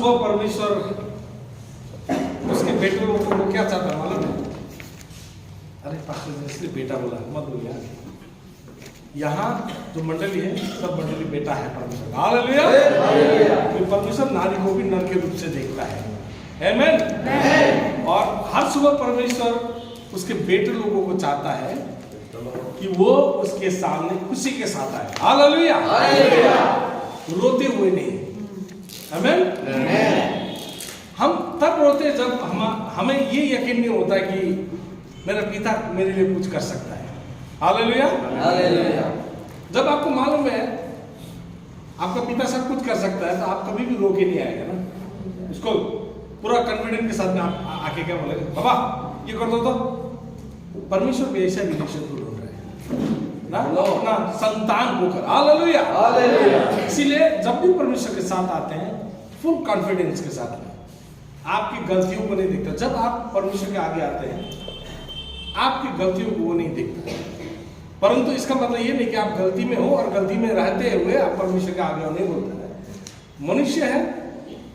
सुबह परमेश्वर उसके बेटे को क्या चाहता है मालूम है? अरे पास्टर जी इसलिए बेटा बोला, मत बोलिए। यहाँ जो मंडली है सब मंडली बेटा है परमेश्वर। हालेलुया। तो परमेश्वर नारी को भी नर के रूप से देखता है। आमेन। और हर सुबह परमेश्वर उसके बेटे लोगों को चाहता है कि वो उसके सामने खुशी के साथ आए। हालेलुया। रोते हुए नहीं। आमेन। हम तब रोते जब हमें ये यकीन नहीं होता कि मेरा पिता मेरे लिए कुछ कर सकता है। हालेलुया। जब आपको मालूम है आपका पिता सब कुछ कर सकता है तो आप कभी भी रो के नहीं आएगा ना। इसको पूरा कॉन्फिडेंस के साथ में आप आके क्या बोलेंगे, बाबा ये कर दो। तो परमेश्वर भी ऐसा रिलेशन को ढूंढ रहे हैं ना, अपना संतान होकर। हालेलुया। इसीलिए जब भी परमेश्वर के साथ आते हैं फुल कॉन्फिडेंस के साथ में, आपकी गलतियों को नहीं देखता। जब आप परमेश्वर के आगे आते हैं आपकी गलतियों को वो नहीं देखता, परंतु इसका मतलब ये नहीं कि आप गलती में हो और गलती में रहते हुए आप परमेश्वर के आगे नहीं बोलते हैं। मनुष्य है,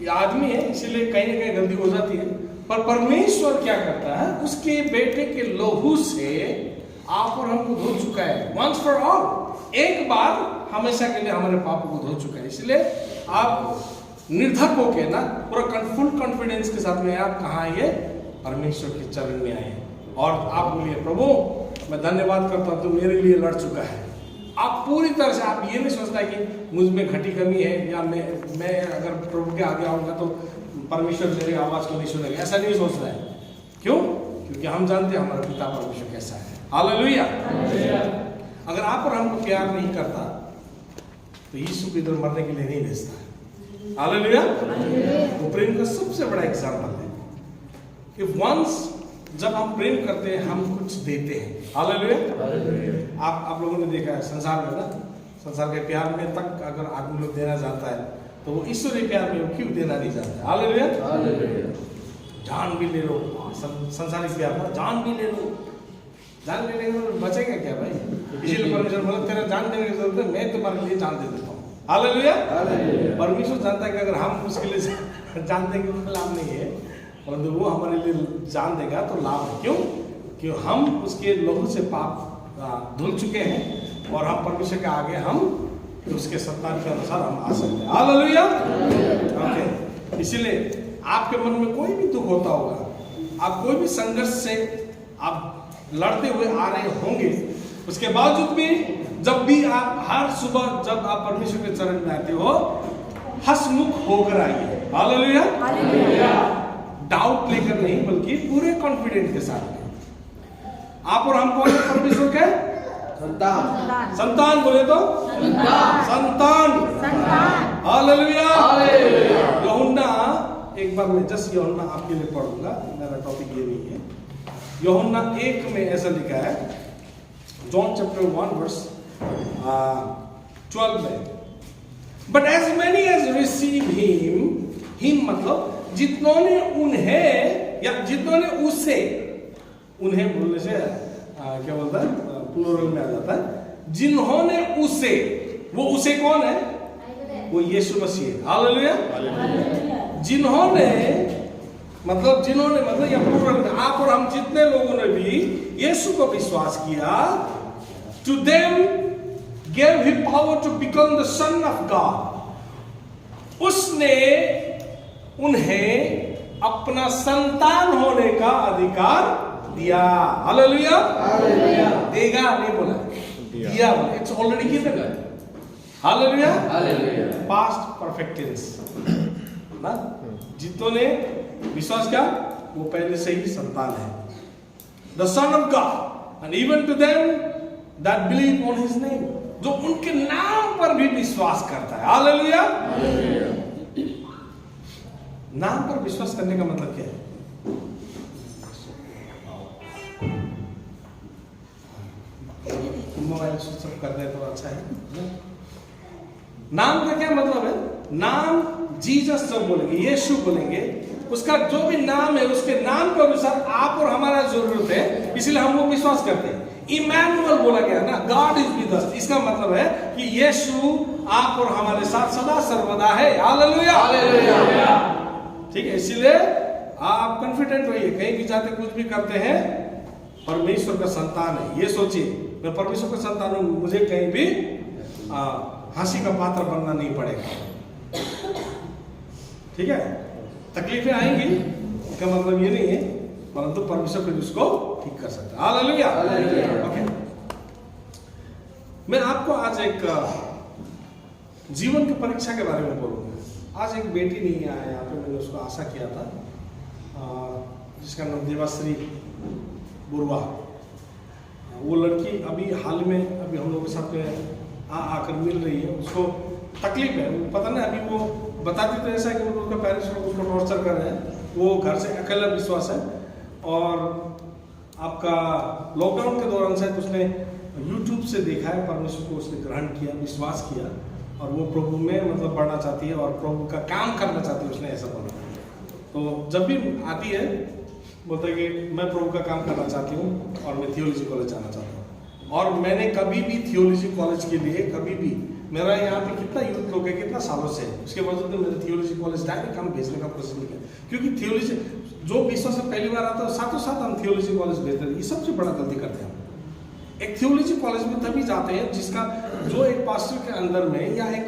ये आदमी है, इसीलिए कहीं ना कहीं गलती हो जाती है। पर परमेश्वर क्या करता है, उसके बेटे के लहू से आप और हमको धो चुका है वंस फॉर ऑल। एक बार हमेशा के लिए हमारे पापों को धो चुका है। इसलिए आप निर्धक होके ना पूरा फुल कॉन्फिडेंस के साथ में आप कहाँ आइए, परमेश्वर के चरण में आए और आप बोलिए, प्रभु मैं धन्यवाद करता हूँ, तू मेरे लिए लड़ चुका है। आप पूरी तरह से, आप ये नहीं सोचता कि मुझ में घटी कमी है या मैं अगर प्रभु के आगे आऊँगा तो परमेश्वर मेरी आवाज़ को नहीं सुनेगा, ऐसा नहीं सोच रहा है। क्यों? क्योंकि हम जानते हैं हमारा पिता परमेश्वर कैसा है। हालेलुया। अगर आप और हमको प्यार नहीं करता तो यीशु को इधर मरने के लिए नहीं भेजता। हालेलुया। वो प्रेम का सबसे बड़ा एग्जाम्पल है कि वंस जब हम प्रेम करते हैं हम कुछ देते हैं। हालेलुया। आप लोगों ने देखा है संसार में ना, संसार के प्यार में तक अगर आदमी लोग देना चाहता है तो वो ईश्वरीय प्यार में क्यों देना नहीं चाहता। हालेलुया। जान भी ले लो, संसारिक प्यार में जान भी ले लो, जान लेने के बचेगा क्या भाई? इसीलिए परमेश्वर बोला तेरा जान देने की जरूरत है, मैं तुम्हारे लिए जान दे देता हूँ। हालेलुया। परमेश्वर जानता है कि अगर हम उसके लिए जान देंगे तो लाभ नहीं है, परंतु वो हमारे लिए जान देगा तो लाभ है। क्यों? क्यों हम उसके लहू से पाप धुल चुके हैं और हम परमेश्वर के आगे हम उसके संतान के अनुसार हम आ सकते हैं। हालेलुया। ओके। इसीलिए आपके मन में कोई भी दुख होता होगा, आप कोई भी संघर्ष से आप लड़ते हुए आ रहे होंगे, उसके बावजूद भी जब भी आप हर सुबह जब आप परमेश्वर के चरण में आते हो हंसमुख होकर आइए। हालेलुया। डाउट लेकर नहीं बल्कि पूरे कॉन्फिडेंट के साथ में। आप और हम कौन परमेश्वर के संतान। संतान बोले तो संतान। हालेलुया। यूहन्ना, एक बार मैं जस्ट यूहन्ना आपके लिए पढ़ूंगा, मेरा टॉपिक ये नहीं है। यूहन्ना 1 में ऐसा लिखा है, जॉन चैप्टर 1 वर्स 12 में, but as many as receive him मतलब जितनों ने उन्हें या जितनों ने उसे, उन्हें बोलने से क्या बोलता है, प्लूरल में आ जाता है। जिन्होंने उसे, वो उसे कौन है? वो यीशु मसीह। हालेलुया। जिन्होंने मतलब या प्लूरल में आप और हम जितने लोगों ने भी यीशु को विश्वास किया, to them gave him power to become the son of God। उसने उन्हें अपना संतान होने का अधिकार दिया। हालेलुया। देगा नहीं बोला, दिया बोला। It's already given. Hallelujah. Past perfect tense ना, जितनों ने विश्वास किया वो पहले से ही संतान है। The son of God and even to them that believe on his name, जो उनके नाम पर भी विश्वास करता है। हालेलुया। नाम पर विश्वास करने का मतलब क्या है? मोबाइल स्विच ऑफ कर दे तो अच्छा है। नाम का क्या मतलब है? नाम जीसस जब बोलेंगे, यीशु बोलेंगे, उसका जो भी नाम है उसके नाम के अनुसार आप और हमारा जरूरत है, इसलिए हम वो विश्वास करते हैं। इमैनुअल बोला गया ना, गॉड इज विद अस। इसका मतलब है कि यीशु आप और हमारे साथ सदा सर्वदा है। Hallelujah, hallelujah. ठीक है, इसीलिए आप कॉन्फिडेंट रहिए, कहीं भी जाते कुछ भी करते हैं, परमेश्वर का संतान है। ये सोचिए, मैं परमेश्वर का संतान हूं, मुझे कहीं भी हंसी का पात्र बनना नहीं पड़ेगा। ठीक है, तकलीफें आएंगी, इसका मतलब ये नहीं है, परंतु परमेश्वर फिर उसको ठीक कर सकता है। Hallelujah, okay. मैं आपको आज एक जीवन की परीक्षा के बारे में बोलूंगा। आज एक बेटी नहीं आया यहाँ पे, मैंने उसको आशा किया था, जिसका नाम देवाश्री बुरवा। वो लड़की अभी हाल में अभी हम लोगों के साथ में आकर मिल रही है। उसको तकलीफ है, पता नहीं, अभी वो बताती तो ऐसा है कि मतलब उसका पेरेंट्स लोग उसको टॉर्चर कर रहे हैं। वो घर से अकेला विश्वास है, और आपका लॉकडाउन के दौरान शायद उसने यूट्यूब से देखा है, परमेश्वर को उसने ग्रहण किया, विश्वास किया, और वो प्रभु में मतलब बढ़ना चाहती है और प्रभु का काम करना चाहती है। उसने ऐसा बोला। तो जब भी आती है बोलता है कि मैं प्रभु का काम करना चाहती हूँ और मैं थियोलॉजी कॉलेज जाना चाहता हूँ। और मैंने कभी भी थियोलॉजी कॉलेज के लिए कभी भी, मेरा यहाँ पे कितना यूथ लोग है, कितना सालों से, उसके वजह से मैंने थियोलॉजी कॉलेज डायरेक्ट हम भेजने का कोशिश नहीं किया, क्योंकि थियोलॉजी जो विश्वास से पहली बार आता है साथों साथ हम थियोलॉजी कॉलेज भेजते हैं। ये सबसे बड़ा गलती करते हैं। एक थियोलॉजी कॉलेज में तभी जाते हैं जिसका जो एक पास्टर के अंदर में या एक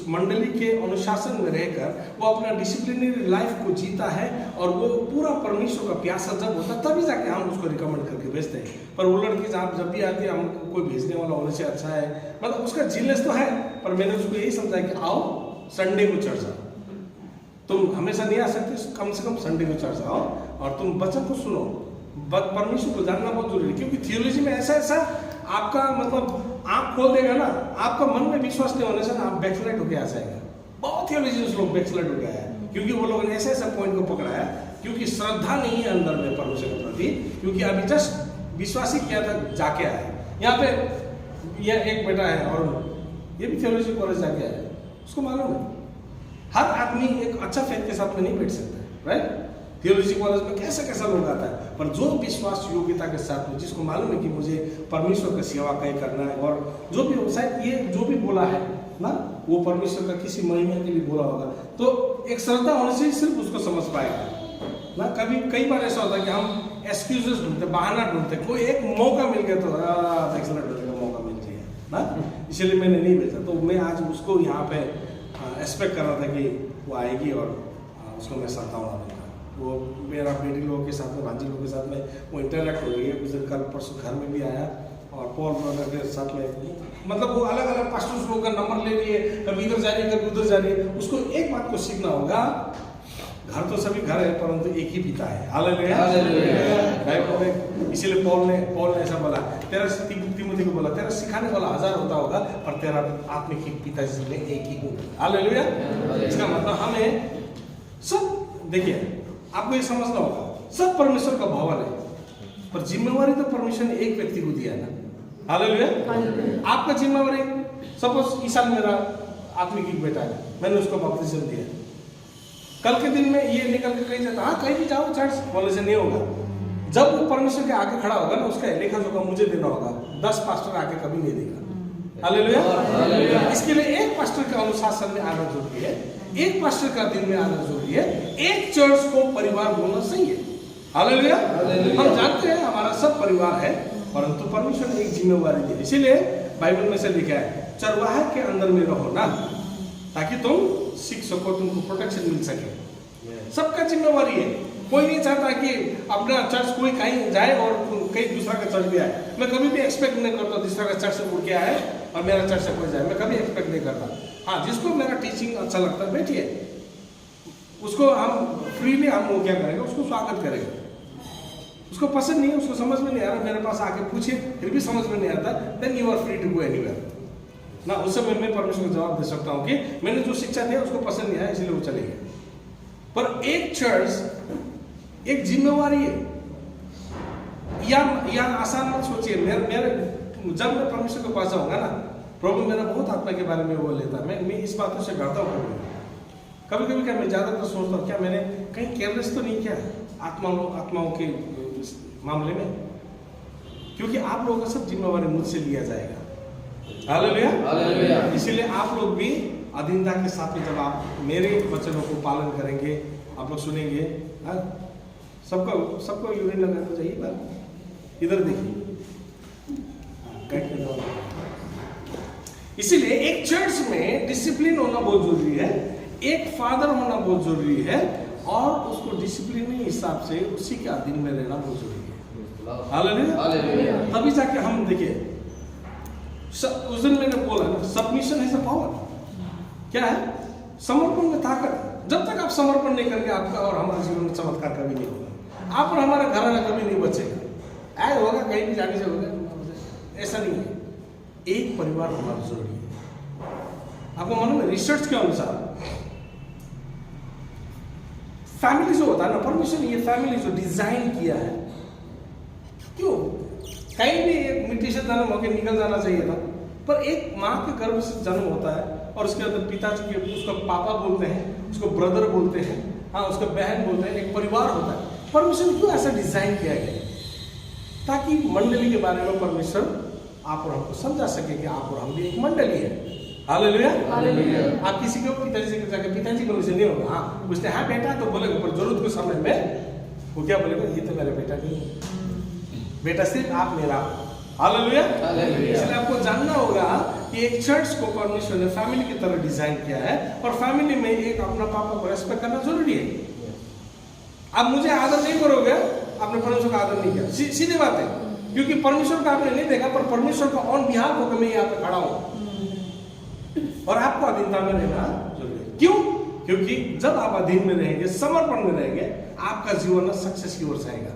मंडली के अनुशासन में रहकर वो अपना डिसिप्लिनरी लाइफ को जीता है, और वो पूरा परमेश्वर का प्यासा जब होता है तभी जाके हम उसको रिकमेंड करके भेजते हैं। पर वो लड़की जब भी आती है, हमको कोई भेजने वाला होने से अच्छा है, मतलब उसका जीनेस तो है, पर मैंने उसको यही समझा कि आओ संडे को चर्च आओ, तुम हमेशा नहीं आ सकते, कम से कम संडे को चर्च आओ और तुम वचन को सुनो, परमेश्वर को जानना बहुत जरूरी है। क्योंकि थियोलॉजी में ऐसा आपका मतलब आंख खोल देगा ना, आपका मन में विश्वास नहीं होने से ना आप बैकस्लाइड होकर आ जाएगा। बहुत थियोलॉजिस्ट लोग बैकस्लाइड हो गया है, क्योंकि वो लोगों ने ऐसे पॉइंट को पकड़ा है, क्योंकि श्रद्धा नहीं है अंदर में परमेश्वर के प्रति, क्योंकि अभी जस्ट विश्वास ही किया था, जाके आया। यहाँ पे यह एक बेटा है और ये भी थियोलॉजी कॉलेज जाके आया, उसको मालूम है हर आदमी एक अच्छा फेथ के साथ में नहीं बैठ सकता, राइट। थियोलॉजी कॉलेज में कैसा लोग आता है, पर जो विश्वास योग्यता के साथ में, जिसको मालूम है कि मुझे परमेश्वर का सेवा कहीं करना है, और जो भी शायद ये जो भी बोला है ना, वो परमेश्वर का किसी महिमा के लिए बोला होगा, तो एक श्रद्धा होने से ही सिर्फ उसको समझ पाएगा ना। कई बार ऐसा होता है कि हम एक्सक्यूजेस ढूंढते, बहाना ढूंढते, कोई एक मौका मिल गया तो मौका मिल जाए ना, इसलिए मैंने नहीं भेजा। तो मैं आज उसको यहाँ पे एक्सपेक्ट कर रहा था कि वो आएगी और उसको मैं सताऊंगा। वो मेरा बेटी लोगों के साथ में, भांजी लोगों के साथ में वो इंटरेक्ट हो गई है। उस दिन कल परसों घर में भी आया, और पॉल ब्रदर के साथ में, मतलब वो अलग अलग पास्टर्स लोगों का नंबर ले लिए, कभी इधर जा रही है कभी उधर जा रही है। उसको एक बात को सीखना होगा, घर तो सभी घर है परंतु एक ही पिता है। हालेलुया, इसीलिए पॉल ने ऐसा बोला, तेरा तीमुथी को बोला, तेरा सिखाने वाला 1000 होता होगा पर तेरा आत्मिक पिता जिसमें एक ही हो। हालेलुया। इसका मतलब हमें सब, देखिए आपको ये समझना होगा, सब परमेश्वर का भवन है, पर जिम्मेवारी तो परमेश्वर ने एक व्यक्ति को दिया है ना। हालेलुया। आपका जिम्मेवारी, सपोज इस साल मेरा आत्मिक एक बेटा है, मैंने उसको बपतिस्म दिया, कल के दिन में ये निकल के कहीं जाता, हाँ कहीं भी जाओ चर्च, बोले से नहीं होगा। जब वो परमेश्वर के आगे खड़ा होगा ना, उसका लेखा जोखा मुझे देना होगा, 10 पास्टर आके कभी नहीं देगा। हालेलुया। इसके लिए एक पास्टर के अनुशासन में आना जरूरी है, एक पास्टर का दिन में आना जरूरी है, एक चर्च को परिवार बोलना सही है। हालेलुया। हम जानते हैं हमारा सब परिवार है, परंतु परमेश्वर ने एक जिम्मेवारी दी, इसीलिए बाइबल में से लिखा है चरवाहे के अंदर में रहो ना, ताकि तुम सीख सको, तुमको प्रोटेक्शन मिल सके। सबका जिम्मेवारी है, कोई नहीं चाहता कि अपना चर्च कोई कहीं जाए और कहीं दूसरा का चर्च भी आए। मैं कभी भी एक्सपेक्ट नहीं करता दूसरा का चर्च से उड़ के आए और मेरा चर्च से कोई जाए, मैं कभी एक्सपेक्ट नहीं करता। हाँ, जिसको मेरा टीचिंग अच्छा लगता है बैठिए, उसको हम फ्रीली हम वो क्या करेंगे, उसको स्वागत करेंगे। उसको पसंद नहीं है, उसको समझ में नहीं आ रहा, मेरे पास आके पूछे फिर भी समझ में नहीं आता, then you are free to go anywhere ना। उस समय मैं परमेश्वर को जवाब दे सकता हूँ कि मैंने जो शिक्षा दिया उसको पसंद नहीं आया, इसलिए वो चले गए। पर एक चर्च एक जिम्मेवारी है, या आसान मत सोचिए। मेरे जब मैं परमेश्वर के पास जाऊंगा ना, प्रभु मेरा बहुत आत्मा के बारे में वो लेता, मैं इस बातों से डरता हूँ। कभी कभी क्या मैं ज्यादातर सोचता हूँ, क्या मैंने कहीं केयरलेस तो नहीं किया आत्माओं के मामले में। क्योंकि आप लोगों का सब जिम्मेवारी मुझसे लिया जाएगा। हालेलुया। इसीलिए आप लोग भी अधीनता के साथ में जब आप मेरे वचनों को पालन करेंगे, आप लोग सुनेंगे। सबको यूरिन लगाना चाहिए बात, इधर देखिए। इसीलिए एक चर्च में डिसिप्लिन होना बहुत जरूरी है, एक फादर होना बहुत जरूरी है, और उसको डिसिप्लिन हिसाब से उसी के अधीन में रहना बहुत जरूरी है। हालेलुया। तभी जाके हम देखिए, उस दिन मैंने बोला ना, सबमिशन है पावर। क्या है? समर्पण में ताकत। जब तक आप समर्पण नहीं करेंगे, आपका और हमारे जीवन में चमत्कार कभी नहीं होगा। आप और हमारा घराना कभी नहीं बचेगा। ऐड होगा कहीं भी जाने से होगा, ऐसा नहीं है। एक परिवार होना जरूरी है। आपको मालूम है, रिसर्च के अनुसार फैमिली जो होता है ना, परमिशन ये फैमिली जो डिजाइन किया है, क्यों कहीं भी एक मिट्टी से जन्म होकर निकल जाना चाहिए था, पर एक माँ के गर्भ से जन्म होता है और उसके अंदर पिताजी के, उसको पापा बोलते हैं, उसको ब्रदर बोलते हैं, हाँ उसको बहन बोलते हैं, एक परिवार होता है। परमिशन क्यों ऐसा डिजाइन किया गया? ताकि मंडली के बारे में परमेश्वर आप और हमको समझा सके कि आप और हम भी एक मंडली है। हालेलुया। आप किसी को पिताजी से जाकर पिताजी बोलने से नहीं होगा। हाँ उसने हाँ बेटा तो बोलेगा, पर जरूरत के समय में वो क्या बोलेगा? ये तो मेरा बेटा नहीं है, बेटा सिर्फ आप मेरा। हालेलुया। इसलिए आपको जानना होगा कि एक चर्च को परमेश्वर ने फैमिली की तरह डिजाइन किया है, और फैमिली में एक अपना पापा को रेस्पेक्ट करना जरूरी है। आप मुझे आदर नहीं करोगे, आपने परमेश्वर का आदर नहीं किया, सीधी बात है। क्योंकि परमेश्वर का आपने नहीं देखा, पर परमेश्वर का ऑन बिहाफ होकर मैं यहाँ पे खड़ा हूं, और आपको अधीनता में रहना जरूरी है। क्यों? क्योंकि जब आप अधीन में रहेंगे, समर्पण में रहेंगे, आपका जीवन सक्सेस की ओर जाएगा।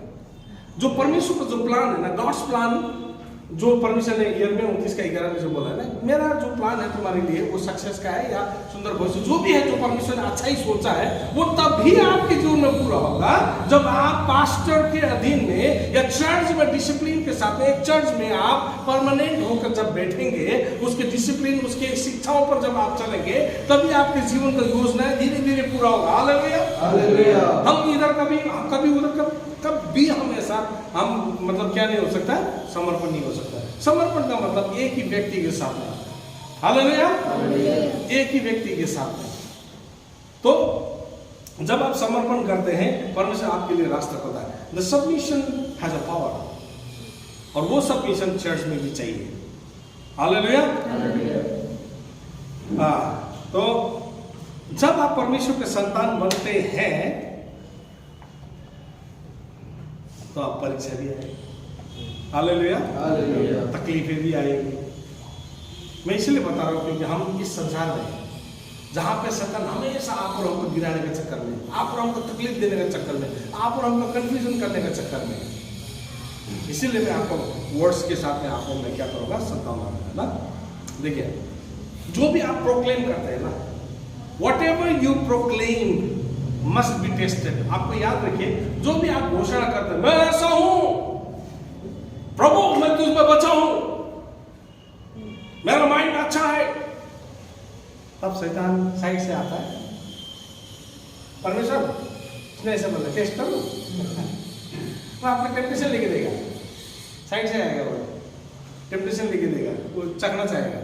जो परमेश्वर का जो प्लान है ना, गॉड्स प्लान, जो परमेश्वर ने यिर्मयाह 29:11 में जो बोला है ना, मेरा जो प्लान है तुम्हारे लिए वो सक्सेस का है या सुंदर भविष्य, जो भी है, जो परमेश्वर ने अच्छा ही सोचा है, वो तभी आपके जीवन में पूरा होगा जब आप पास्टर के अधीन में या चर्च में डिसिप्लिन के साथ में, एक चर्च में आप परमानेंट होकर जब बैठेंगे, उसके डिसिप्लिन, उसके शिक्षाओं पर जब आप चलेंगे, तभी आपके जीवन का योजना धीरे धीरे पूरा होगा। हालेलुया। हम इधर कभी उधर कभी हमेशा हम मतलब क्या नहीं हो सकता? समर्पण नहीं हो सकता। समर्पण का मतलब एक ही व्यक्ति के साथ में। हालेलुया। एक ही व्यक्ति के साथ में। तो जब आप समर्पण करते हैं, परमेश्वर आपके लिए रास्ता खोलता है। The submission has a power, और वो सबमिशन चर्च में भी चाहिए। हालेलुया। तो जब आप परमेश्वर के संतान बनते हैं तो आप परीक्षा भी आएगी। हालेलुया। तकलीफें भी आएगी। मैं इसलिए बता रहा हूं क्योंकि हम इस संसार में जहां पे शैतान हमेशा आप और हमको गिराने के चक्कर में, आप और हमको तकलीफ देने के चक्कर में, आप और हमको कंफ्यूजन करने के चक्कर में, इसीलिए मैं आपको वर्ड्स के साथ में आपको मैं क्या करूंगा? सताऊंगा ना। देखिए, जो भी आप प्रोक्लेम करते हैं ना, what ever you proclaim must be tested. आपको याद रखिए, जो भी आप घोषणा करते हैं, मैं ऐसा हूं, प्रभु मैं तुझ में बचा हूं, मेरा माइंड अच्छा है, तब शैतान साइड से आता है। परमेश्वर उसने ऐसे बोला, टेस्ट कर लो, वो आपको टेम्पटेशन लेके देगा, साइड से आएगा, वो टेम्पटेशन लेके देगा, वो चखना चाहेगा।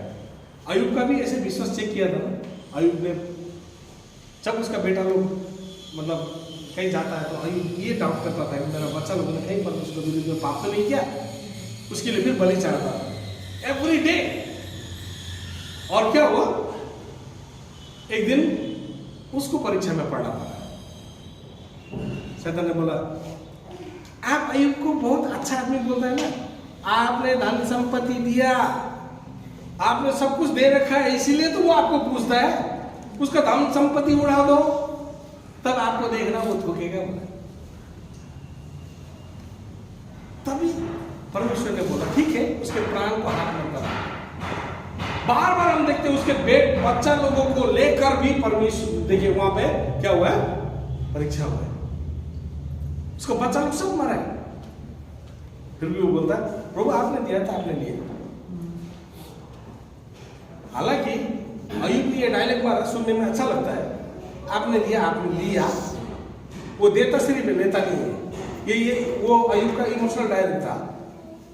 अयुब का भी ऐसे विश्वास चेक किया था ना। अयुब ने जब उसका बेटा लोग मतलब कहीं जाता है, तो अयुब ये डाउट करता था कि मेरा बच्चा लोगों ने कहीं पर उसको विरुद्ध में पाप तो नहीं किया, उसके लिए फिर बलि चढ़ाता था एवरी डे। और क्या हुआ? एक दिन उसको परीक्षा में पढ़ना पड़ा। शैतान ने बोला, आप अयुब को बहुत अच्छा आदमी बोलते हैं ना, आपने धन संपत्ति दिया, आपने सब कुछ दे रखा है, इसीलिए तो वो आपको पूछता है, उसका धन संपत्ति उड़ा दो, तब आपको देखना वो थूकेगा। तभी परमेश्वर ने बोला, ठीक है, उसके प्राण को हाथ मत करो। बार बार हम देखते हैं उसके बच्चा लोगों को लेकर भी परमेश्वर, देखिए वहां पे क्या हुआ है? परीक्षा हुआ है, उसका बच्चा लोग सब मरा है, फिर भी वो बोलता है, प्रभु आपने दिया था, आपने लिया। हालांकि अयुब ने ये डायलॉग मारा, सुनने में अच्छा लगता है, आपने दिया, आपने लिया। वो देता सिर्फ लेता नहीं है। ये वो अयुब का इमोशनल डायलॉग था।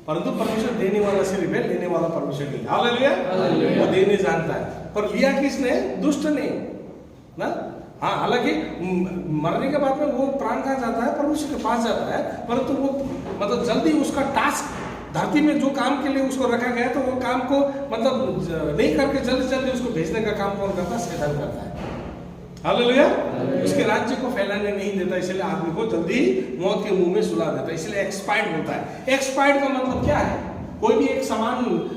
परंतु परमेश्वर देने वाला सिर्फ है, लेने वाला परमेश्वर नहीं। हालेलुया। वो देने जानता है, पर लिया किसने? दुष्ट ने ना। हाँ, हालांकि मरने के बाद में वो प्राण कहाँ जाता है? परमेश्वर के पास जाता है, परंतु वो मतलब जल्दी उसका टास्क धरती में जो काम के लिए उसको रखा गया तो वो काम को मतलब नहीं करके जल्दी जल्दी उसको भेजने का काम कौन करता है? शैतान करता है। हालेलुया। उसके राज्य को फैलाने नहीं देता, इसलिए आदमी को जल्दी मौत के मुंह में सुला देता है, इसलिए एक्सपायर्ड होता है। एक्सपायर्ड का मतलब क्या है? कोई भी एक सामान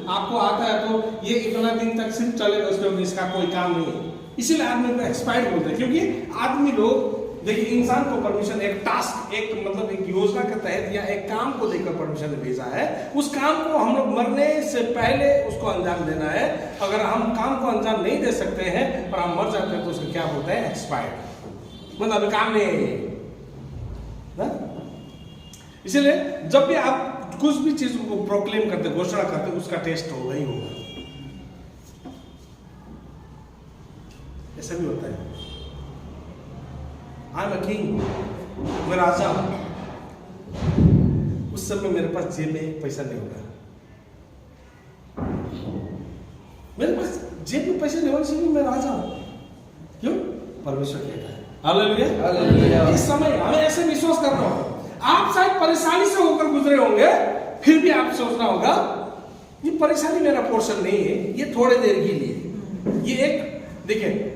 आपको आता है तो ये इतना दिन तक सिर्फ चलेगा, उसके बाद इसका कोई काम नहीं है, इसीलिए आदमी को एक्सपायर्ड बोलते हैं। क्योंकि आदमी लोग देखिए, इंसान को परमिशन एक टास्क, एक मतलब एक योजना के तहत या एक काम को देकर परमिशन भेजा है। उस काम को हम लोग मरने से पहले उसको अंजाम देना है। अगर हम काम को अंजाम नहीं दे सकते हैं और हम मर जाते हैं तो उसको क्या बोलते हैं? एक्सपायर्ड, मतलब अभी काम नहीं है। इसलिए जब भी आप कुछ भी चीज को प्रोक्लेम करते, घोषणा करते, उसका टेस्ट होगा ही होगा। ऐसा भी होता है। आई एम अ किंग, मैं राजा हूं। उस समय मेरे पास जेब में एक पैसा नहीं होगा, मेरे पास जेब में पैसे नहीं होने से भी मैं राजा हूं। क्यों? परमेश्वर कहता है। हालेलुया। इस समय हमें ऐसे विश्वास करना होगा। आप शायद परेशानी से होकर गुजरे होंगे, फिर भी आप सोचना होगा ये परेशानी मेरा पोर्शन नहीं है, ये थोड़े देर के लिए। ये एक देखिए,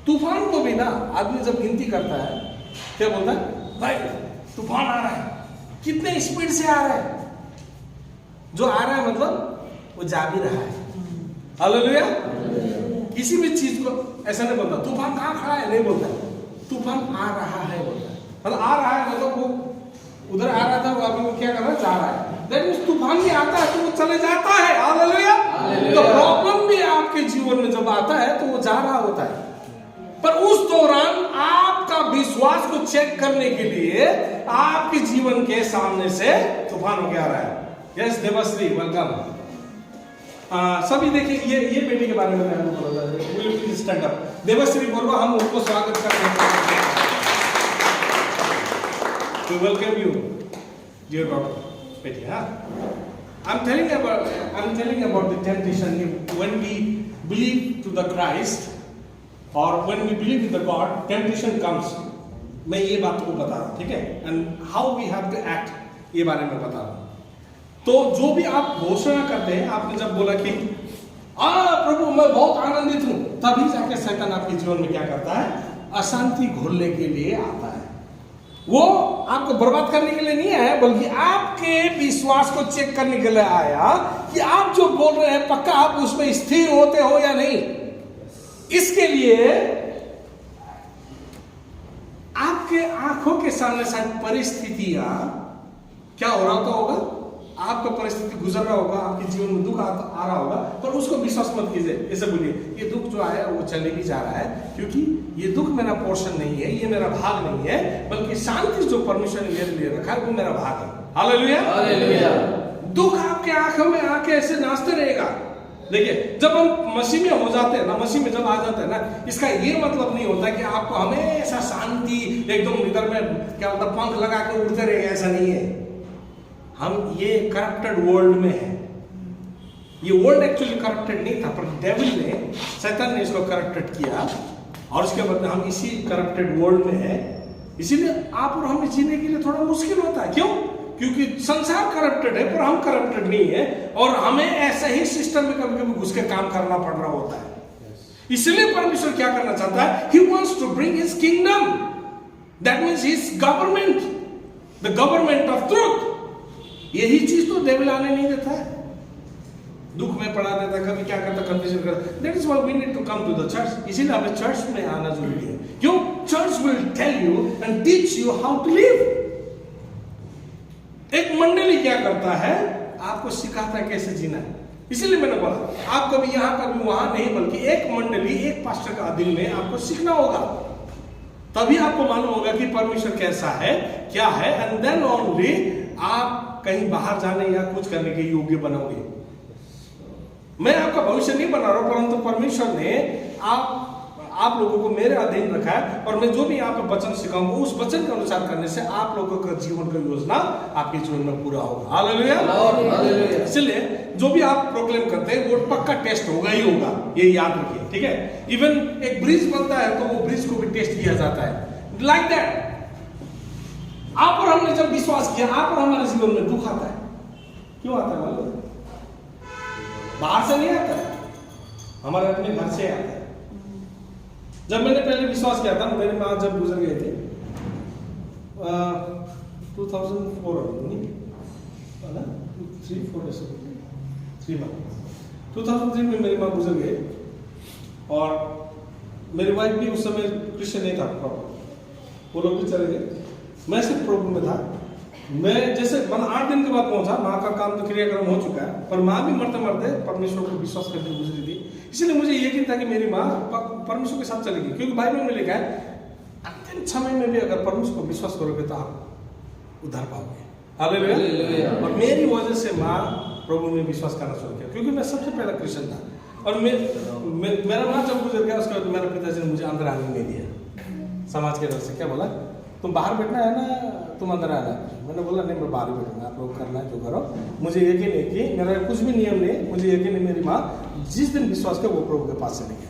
तूफान को भी ना आदमी जब गिनती करता है क्या बोलता है? भाई तूफान आ रहा है, कितने स्पीड से आ रहा है। जो आ रहा है मतलब वो जा भी रहा है। हालेलुया। किसी भी चीज को ऐसा नहीं बोलता तूफान कहाँ खड़ा है, नहीं बोलता, तूफान आ रहा है बोलता है। मतलब आ रहा है मतलब वो उधर आ रहा था, वो अभी वो क्या कर रहा है? जा रहा है। लेकिन तूफान भी आता है तो वो चले जाता है। हालेलुया। तो प्रॉब्लम भी आपके जीवन में जब आता है तो वो जा रहा होता है, पर उस दौरान आपका विश्वास को चेक करने के लिए आपके जीवन के सामने से तूफान हो गया आ रहा है। Yes Devshree, welcome. सभी देखिए, ये बेटी के बारे में मैं आपको बोल रहा था। Please stand up. देवश्री बोलो, हम उनको स्वागत करते हैं। We welcome you dear doctor बेटी। हाँ, I am telling about the temptation when we believe to the Christ और when we believe in the God, temptation comes। मैं ये बात को बता रहा हूँ, ठीक है? And how we have to act, ये बारे में बता रहा हूँ। तो जो भी आप घोषणा करते हैं, आपने जब बोला कि प्रभु मैं बहुत आनंदित हूँ, तभी जाके शैतान आपके जीवन में क्या करता है? अशांति घोलने के लिए आता है। वो आपको बर्बाद करने के लिए नहीं आया, बल्कि आपके विश्वास को चेक करने के लिए आया कि आप जो बोल रहे हैं पक्का आप उसमें स्थिर होते हो या नहीं। इसके लिए आपके आंखों के सामने शायद परिस्थितियां क्या हो रहा होगा, आपका परिस्थिति गुजर रहा होगा, आपके जीवन में दुख आ रहा होगा, पर उसको विश्वास मत कीजिए। ऐसे बोलिए ये दुख जो आया वो चले भी जा रहा है, क्योंकि ये दुख मेरा पोर्शन नहीं है, ये मेरा भाग नहीं है, बल्कि शांति जो परमेश्वर ने मेरे लिए रखा है वो मेरा भाग है। हालेलुया। हालेलुया। दुख आपके आंखों में आके ऐसे नाचते रहेगा। देखिए, जब हम मसीह में हो जाते हैं ना, मसीह में जब आ जाते हैं ना, इसका ये मतलब नहीं होता कि आपको हमेशा शांति एकदम इधर में क्या होता पंख लगा के उड़ते रहेंगे, ऐसा नहीं है। हम ये करप्टेड वर्ल्ड में है। ये वर्ल्ड एक्चुअली करप्टेड नहीं था, पर डेविल ने, शैतान ने इसको करप्टेड किया और उसके बाद हम इसी करप्टेड वर्ल्ड में है। इसीलिए आप और हमें जीने के लिए थोड़ा मुश्किल होता है। क्यों? क्योंकि संसार करप्टेड है, पर हम करप्टेड नहीं है, और हमें ऐसे ही सिस्टम में कभी कभी घुस के काम करना पड़ रहा होता है। इसलिए परमेश्वर क्या करना चाहता है? He wants to bring his kingdom. That means his government, the government of truth. यही चीज तो डेविल आने नहीं देता है, दुख में पड़ा देता है, कभी क्या करता, कंफ्यूजन करता। That is why we need to come to the church. इसीलिए हमें चर्च में आना जरूरी है। क्यों? Church will tell you and teach you how to live. एक मंडली क्या करता है? आपको सिखाता है कैसे जीना है। इसीलिए मैंने बोला आप कभी यहां कभी वहां नहीं, बल्कि एक मंडली, एक पास्टर का अधीन में आपको सीखना होगा, तभी आपको मालूम होगा कि परमेश्वर कैसा है, क्या है, एंड देन ओनली आप कहीं बाहर जाने या कुछ करने के योग्य बनोगे। मैं आपका भविष्य नहीं बना रहा हूं, परंतु परमेश्वर ने आप लोगों को मेरे अधीन रखा है, और मैं जो भी यहाँ पे वचन सिखाऊंगा उस वचन के अनुसार करने से आप लोगों का जीवन का योजना आपके जीवन में पूरा होगा। हालेलुया। इसलिए जो भी आप प्रोक्लेम करते हैं वो पक्का टेस्ट होगा ही होगा, ये याद रखिए, ठीक है। इवन एक ब्रिज बनता है तो वो ब्रिज को भी टेस्ट किया जाता है, लाइक दैट। आप और हमने जब विश्वास किया, आप और हमारे जीवन में दुख आता है। क्यों आता है मालूम? बाहर से नहीं आता है, हमारे अपने घर से आता है। जब मैंने पहले विश्वास किया था, मेरी माँ जब गुजर गए थे 2003 में मेरी माँ गुजर गई, और मेरी वाइफ भी उस समय क्रिश्चियन नहीं था प्रॉपर, वो लोग भी चले गए, मैं सिर्फ प्रॉब्लम में था। मैं जैसे 8 दिन के बाद पहुंचा, माँ का काम तो क्रियाक्रम हो चुका है, पर माँ भी मरते मरते परमेश्वर को विश्वास करके गुजरी थी। इसलिए मुझे यकीन था कि मेरी माँ परमेश्वर के साथ चलेगी, क्योंकि बाइबल में लिखा है अंतिम समय में भी अगर परमेश्वर को विश्वास करोगे तो आप उद्धार पाओगे। हालेलुया। और मेरी वजह से माँ प्रभु में विश्वास करना शुरू किया, क्योंकि मैं सबसे पहला क्रिश्चियन था। और मेरा माँ जब गुजर गया, उसके बाद मेरा पिताजी ने मुझे अंदर आने नहीं दिया। समाज के डर से क्या बोला, तुम बाहर बैठना है ना, तुम अंदर आना है। मैंने बोला नहीं, मैं बाहर ही बैठूंगा, आप लोग करना है जो करो। मुझे यकीन है कि मेरा कुछ भी नियम नहीं, मुझे यकीन है मेरी माँ जिस दिन विश्वास कर वो प्रभु के पास चले गए।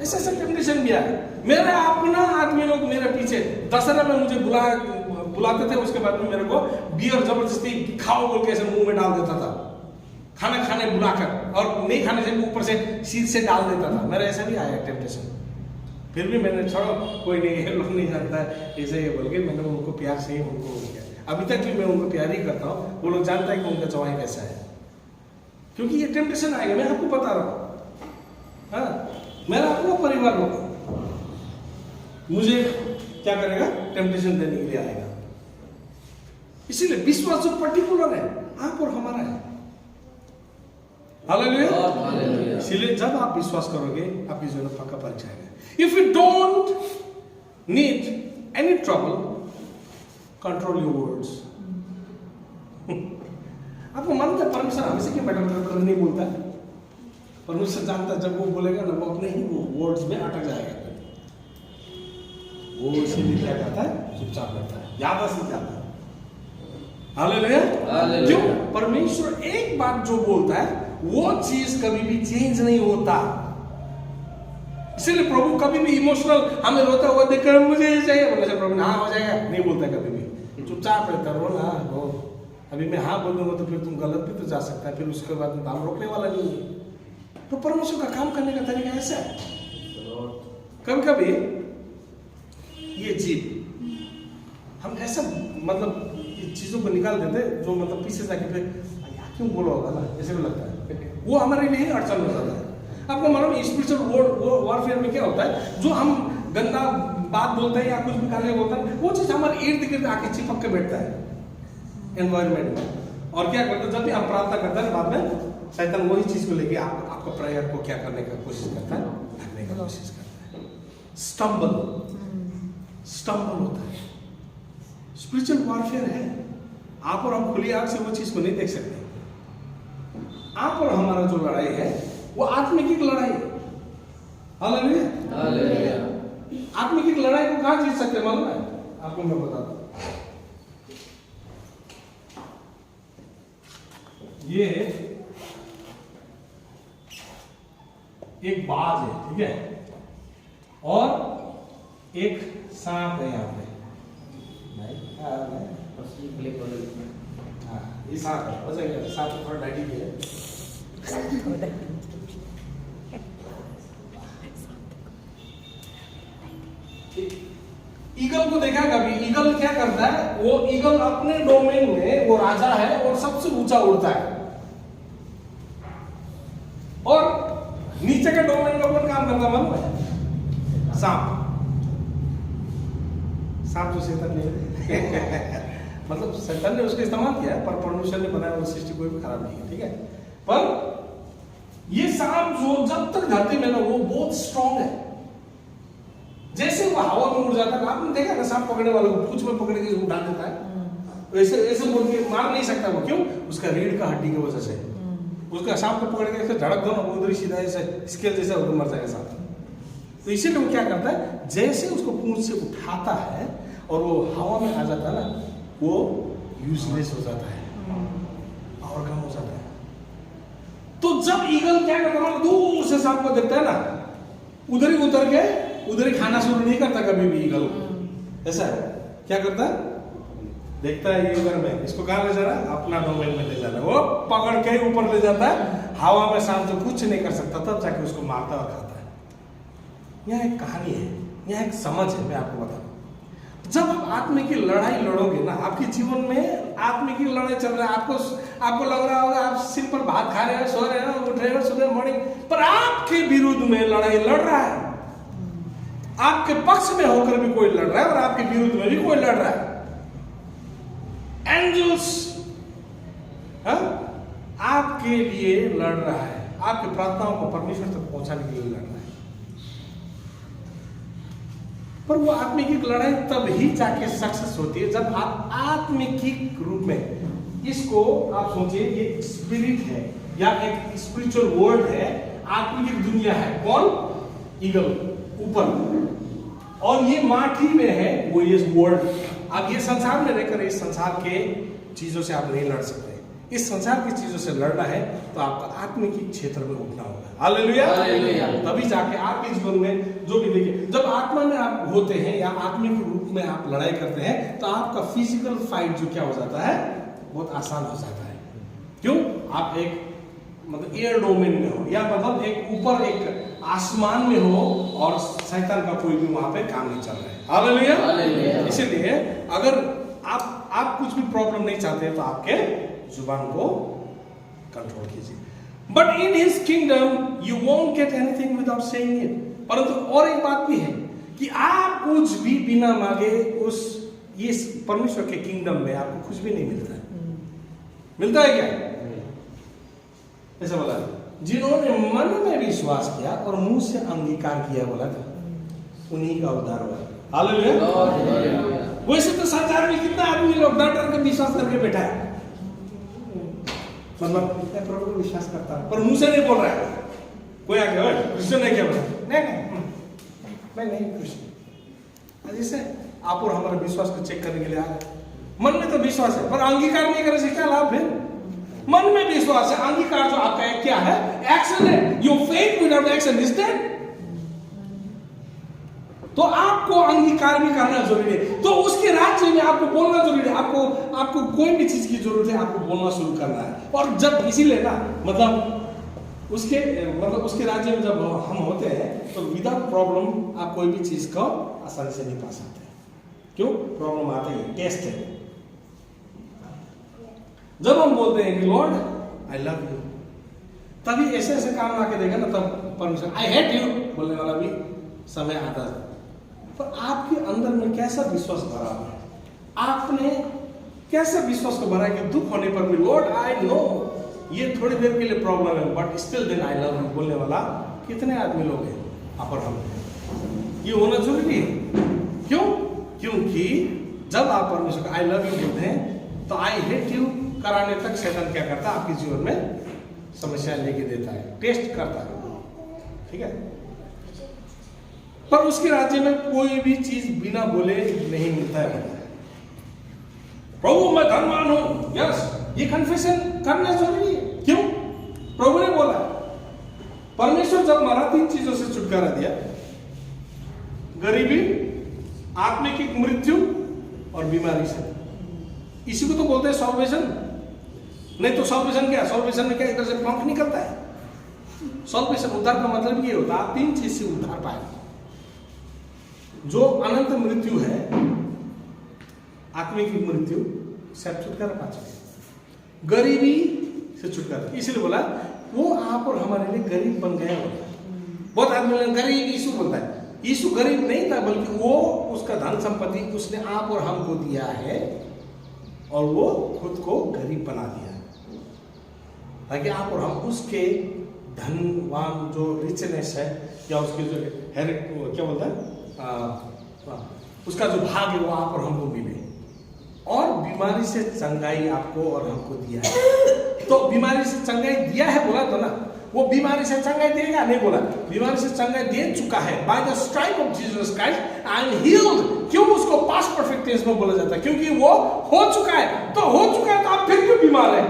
ऐसा ऐसा कंडीशन भी है। मेरे अपना आदमी लोग मेरे पीछे दशहरा में मुझे बुलाते थे, उसके बाद में मेरे को बियर जबरदस्ती खाओ बोल के ऐसे मुंह में डाल देता था, खाना खाने बुलाकर, और नहीं खाने से ऊपर से सीध से डाल देता था। मेरा ऐसा भी आया टेम्पटेशन, फिर भी मैंने छोड़ो, कोई नहीं, लोग नहीं जानता है ऐसे ही बोल के मैंने उनको प्यार से ही उनको किया। अभी तक भी मैं उनको प्यार ही करता हूँ, वो लोग जानता है कि उनका चवाई कैसा है, क्योंकि ये टेम्पटेशन आएगा। मैं आपको बता रहा हूँ, हाँ, मेरा अपना परिवार होगा, मुझे क्या करेगा, टेम्पटेशन देने के लिए आएगा। इसीलिए विश्वास जो पर्टिकुलर है आप और हमारा है। हालेलुया। इसीलिए जब आप विश्वास करोगे आपकी जीवन में पक्का परीक्षा आएगा। If you don't need any trouble, control your words. आपको मानता है परमेश्वर हमेशा क्यों बैठा नहीं बोलता है? परमेश्वर जानता है जब वो बोलेगा ना, वो अपने ही वो वर्ड्स में अटक जाएगा। वो इसीलिए क्या करता है, चुपचाप रहता है, ज्यादा से ज्यादा। हालेलुया। क्यों? परमेश्वर एक बात जो बोलता है वो चीज कभी भी चेंज नहीं होता। इसीलिए प्रभु कभी भी इमोशनल हमें रोता हुआ देखकर मुझे ये चाहिए बोले से प्रभु हाँ हो जाएगा नहीं बोलता, कभी भी चुपचाप रहता, रो ना रो। अभी मैं हाँ बोल दूंगा तो फिर तुम गलत भी तो जा सकता है, फिर उसके बाद काम रोकने वाला नहीं है। तो परमेश्वर का काम करने का तरीका ऐसा है। कभी कभी ये जीव हम ऐसा मतलब चीजों को निकाल देते जो मतलब पीछे जाके फिर क्यों बोला होगा ना, ऐसे भी लगता है, वो हमारे लिए अड़चन हो जाता है। आपको मालूम स्पिरिचुअल वॉरफेयर में क्या होता है, जो हम गंदा बात बोलते हैं या कुछ भी करने बोलते हैं, वो चीज हमारे इर्द गिर्द आके चिपक के बैठता है एनवायरमेंट में। और क्या करते हैं, जब भी हम प्रार्थना करते हैं बाद में शैतान वही चीज को लेके आपको प्रेयर को क्या करने का कोशिश करता है, ढकने का कोशिश करता है। स्टम्बल होता है। स्पिरिचुअल वॉरफेयर है। आप और हम खुली आंख से वो चीज को नहीं देख सकते। आप और हमारा जो लड़ाई है वो आत्मिक की लड़ाई है। हालेलुया। आत्मिक की लड़ाई को कहां जीत सकते हैं मालूम है आपको, मैं बताता हूं। ये एक बाज है, ठीक है, और एक सांप है यहाँ पे। ये सांप है, हो जाएगा, सांप थोड़ा डाइटी भी है। ईगल को देखा कभी? ईगल क्या करता है, वो ईगल अपने डोमेन में वो राजा है और सबसे ऊंचा उड़ता है, और नीचे के डोमेन में कौन काम करता मालूम है? सांप। सांप जो शैतान ने मतलब शैतान ने उसका इस्तेमाल किया पर परमेश्वर ने बनाया वो सृष्टि कोई भी खराब नहीं है, ठीक है। पर ये सांप जो जब तक धरती में ना वो बहुत स्ट्रॉन्ग है। जैसे वो हवा में उड़ जाता है, आपने देखा ना सांप पकड़ने वाले को पूंछ में पकड़ के उठा देता है, ऐसे ऐसे बोल के मार नहीं सकता वो। क्यों? उसका रीढ़ का हड्डी की वजह से। उसका सांप को पकड़ के ऐसे झड़क दो ना, वो उधर सीधा ऐसे स्केल जैसा उधर मर जाएगा सांप। तो इसीलिए वो क्या करता है, जैसे उसको पूंछ से उठाता है और वो हवा में आ जाता है ना, वो यूजलेस हो जाता है और कम हो जाता है। तो जब ईगल क्या करता है, दूर से सांप को देखता है ना, उधर ही उतर के उधर ही खाना शुरू नहीं करता कभी भी ईगल। ऐसा है, क्या करता है, देखता है ये उधर में, इसको कहाँ ले जा रहा है, अपना डोमेन में ले जा रहा है, वो पकड़ के ऊपर ले जाता है, हवा में सांप तो कुछ नहीं कर सकता, तब जाके उसको मारता और खाता है। यह एक कहानी है, यह एक समझ है। मैं आपको बताऊं, जब आप आत्मिक की लड़ाई लड़ोगे ना, आपके जीवन में आत्मिक की लड़ाई चल रहा है, आपको लग रहा होगा आप सिंपल भात खा रहे हो, सो रहे हो, उठ रहे हो सुबह मॉर्निंग, पर आपके विरुद्ध में लड़ाई लड़ रहा है। आपके पक्ष में होकर भी कोई लड़ रहा है और आपके विरुद्ध में भी कोई लड़ रहा है। एंजल्स आपके लिए लड़ रहा है, आपकी प्रार्थनाओं को परमेश्वर तक पहुंचाने के लिए लड़ रहा है। पर वो आत्मिक लड़ाई तब ही जाके सक्सेस होती है जब आप आत्मिक रूप में, इसको आप सोचिए ये स्पिरिट है या एक स्पिरिचुअल वर्ल्ड है, आत्मिक दुनिया है, कौन, ईगल ऊपर, और ये माटी में है वो ये वर्ल्ड। अब ये संसार में रहकर इस संसार के चीजों से आप नहीं लड़ सकते। इस संसार की चीजों से लड़ना है तो आपको आत्मिक क्षेत्र में उठना होगा। हालेलुया। तभी जाके आपके जीवन में जो भी देखिए, जब आत्मा में आप होते हैं या आत्मिक रूप में आप लड़ाई करते हैं तो आपका फिजिकल फाइट जो क्या हो जाता है, बहुत आसान हो जाता है। क्यों, आप एक मतलब एयर डोमेन में हो, या मतलब एक ऊपर एक आसमान में हो और शैतान का कोई भी वहां पे काम नहीं चल रहा है। हालेलुया। इसीलिए अगर आप कुछ भी प्रॉब्लम नहीं चाहते तो आपके जुबान को कंट्रोल कीजिए। But in his kingdom you won't get anything without saying it. परंतु और एक बात भी है कि आप कुछ भी बिना मांगे उस ये परमेश्वर के किंगडम में आपको कुछ भी नहीं मिलता है। मिलता है क्या? ऐसा बोला, जिन्होंने मन में विश्वास किया और मुंह से अंगीकार किया, बोला था, उन्हीं का उद्धार हुआ। हालेलुया। वैसे तो संसार में कितना आदमी लोग डर डर के विश्वास करके बैठा है, मतलब प्रभु को विश्वास करता है पर मुंह से नहीं बोल रहा है। कोई आके क्रिश्चियन नहीं क्या बोला, नहीं मैं नहीं क्रिश्चियन। जैसे आप और हमारा विश्वास को चेक करने के लिए आ रहे, मन में तो विश्वास है पर अंगीकार नहीं करने से क्या लाभ है? मन में विश्वास है, अंगीकार जो आपका है क्या है? एक्शन है। Your faith without action is dead. तो आपको अंगीकार भी करना जरूरी है। तो उसके राज्य में आपको बोलना जरूरी है। आपको कोई भी चीज की जरूरत है, आपको बोलना शुरू करना है। और जब इसीलिए ना मतलब उसके राज्य में जब हम होते हैं तो विदाउट प्रॉब्लम आप कोई भी चीज को आसानी से नहीं पा सकते। क्यों? प्रॉब्लम आता ही है, टेस्ट है। जब हम बोलते हैं कि लॉर्ड आई लव यू, तभी ऐसे ऐसे काम आके देगा ना, तब परमेश्वर आई हेट यू बोलने वाला भी समय आता है। पर आपके अंदर में कैसा विश्वास भरा है? आपने कैसा विश्वास को भरा है कि दुख होने पर भी लॉर्ड आई नो ये थोड़ी देर के लिए प्रॉब्लम है but still then I love you बोलने वाला कितने आदमी लोग हैं? आप और हम। ये होना जरूरी है। क्यों? क्योंकि जब आप परमेश्वर को आई लव यू बोलते हैं तो आई हेट यू कराने तक शैतान क्या करता है? आपके जीवन में समस्या लेके देता है, टेस्ट करता है। ठीक है, पर उसके राज्य में कोई भी चीज बिना बोले नहीं मिलता है। प्रभु मैं धनवान हूं, यस, ये कन्फेशन करना जरूरी है। क्यों? प्रभु ने बोला, परमेश्वर जब मारा 3 चीजों से छुटकारा दिया, गरीबी, आत्मिक मृत्यु और बीमारी से। इसी को तो बोलते हैं सॉल्वेशन। नहीं तो सॉल्वेशन क्या? सॉल्वेशन में क्या एक तरह से पंख निकलता है। सॉल्वेशन उद्धार का मतलब ये होता है आप 3 चीज से उद्धार पाए। जो अनंत मृत्यु है, आत्मिक मृत्यु से छुटकारा पा चुके, गरीबी से छुटकारा। इसलिए बोला वो आप और हमारे लिए गरीब बन गया। बोला बहुत आदमी गरीब यीशु बोलता है। यीशु गरीब नहीं था, बल्कि वो उसका धन संपत्ति उसने आप और हमको दिया है और वो खुद को गरीब बना दिया ताकि आप और हम उसके धनवान जो रिचनेस है या उसके जो क्या बोलता है उसका जो भाग है वो आप और हमको मिले। और बीमारी से चंगाई आपको और हमको दिया है। तो बीमारी से चंगाई दिया है बोला तो ना, वो बीमारी से चंगाई देगा, नहीं बोला, बीमारी से चंगाई दे चुका है। Bye the stripe of Jesus Christ I am heeled. क्यों उसको पास्ट परफेक्ट टेंस में बोला जाता है? क्योंकि वो हो चुका है। तो हो चुका है तो आप फिर क्यों बीमार है?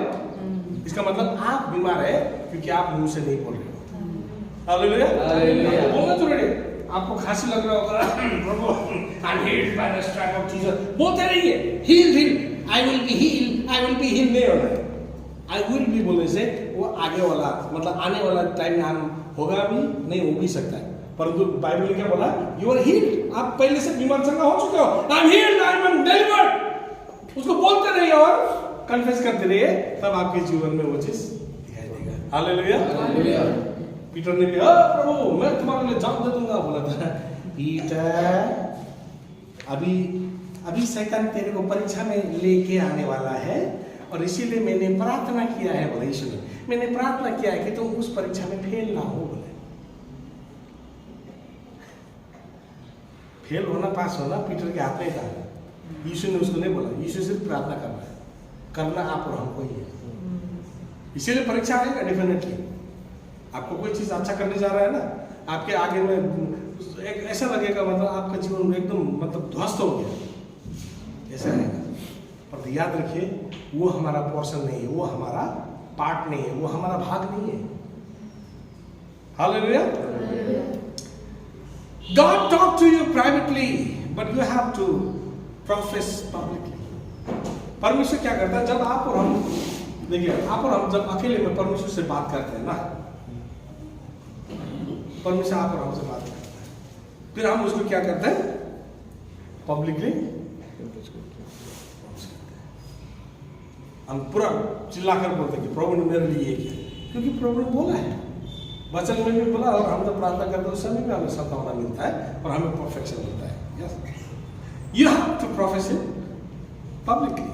इसका मतलब आप बीमार है क्योंकि आप मुंह से नहीं बोल रहे हो। Hallelujah, hallelujah. बोलना जरूरी है। आपको खांसी लग रहा होगा, प्रभु I am healed by the stripe of Jesus, बोलते रहिए heal heal, I will be heal, I will be heal. नहीं होना है। आई विल बी बोलने से वो आगे वाला मतलब आने वाला टाइम में होगा भी, नहीं हो भी सकता है, परंतु बाइबल ने क्या बोला? You are healed. आप पहले से बीमार चंगा हो चुके हो। I am healed, I am delivered. उसको बोलते रहिए और कन्फेस करते रहिए, तब आपके जीवन में वो चीज दिखाई देगा। Hallelujah, hallelujah. पीटर ने भी प्रभु मैं तुम्हारे लिए जान दे दूंगा बोला था। पीटर अभी शैतान तेरे को परीक्षा में लेके आने वाला है और इसीलिए मैंने प्रार्थना किया है बोले यीशु ने, मैंने प्रार्थना किया है कि तुम उस परीक्षा में फेल ना हो बोले। फेल होना पास होना पीटर के हाथ में था। यीशु ने उसको नहीं बोला, यीशु सिर्फ प्रार्थना करना है, करना आप और हमको ही है। इसीलिए परीक्षा आएगा डेफिनेटली। आपको कोई चीज अच्छा करने जा रहा है ना, आपके आगे में एक ऐसा लगेगा मतलब आपका जीवन एकदम मतलब ध्वस्त हो गया ऐसा रहेगा। पर याद रखिए वो हमारा पोर्शन नहीं है, वो हमारा पार्ट नहीं है, वो हमारा भाग नहीं है। Hallelujah. God talk to you privately, but you have to profess publicly. परमेश्वर क्या करता है? जब आप और हम देखिए, आप और हम जब अकेले में परमेश्वर से बात करते हैं ना, परमेश्वर आप और हमसे बात करता है, फिर हम उसको क्या करते हैं? पब्लिकली हम पूरा चिल्लाकर बोलते हैं कि प्रभु ने मेरे लिए ये किया, क्योंकि प्रभु ने बोला है, वचन में भी बोला, और हम जब प्रार्थना करते हैं उस समय में हमें सद्भावना मिलता है और हमें परफेक्शन मिलता है। Yes, you have to profess it publicly.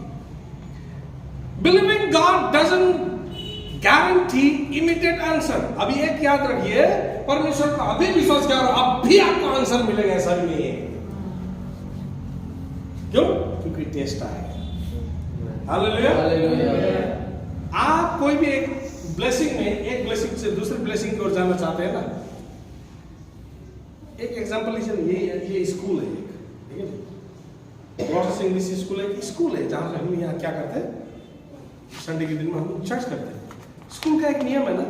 Believing God doesn't guarantee immediate answer. अभी एक याद रखिए, परमेश्वर का अभी विश्वास करो अब भी आपको आंसर मिलेगा ऐसा भी नहीं है। क्यों? क्योंकि टेस्ट आएगा। Hallelujah, hallelujah. आप कोई भी एक ब्लेसिंग में, एक ब्लेसिंग से दूसरे ब्लेसिंग की ओर जाना चाहते हैं ना, एक एग्जांपल लीजिए, ये स्कूल है, ठीक है, लॉर्ड्स इंग्लिश स्कूल है, स्कूल है जहां हम यहाँ क्या करते हैं, संडे के दिन में हम चर्च करते हैं। स्कूल का एक नियम है ना,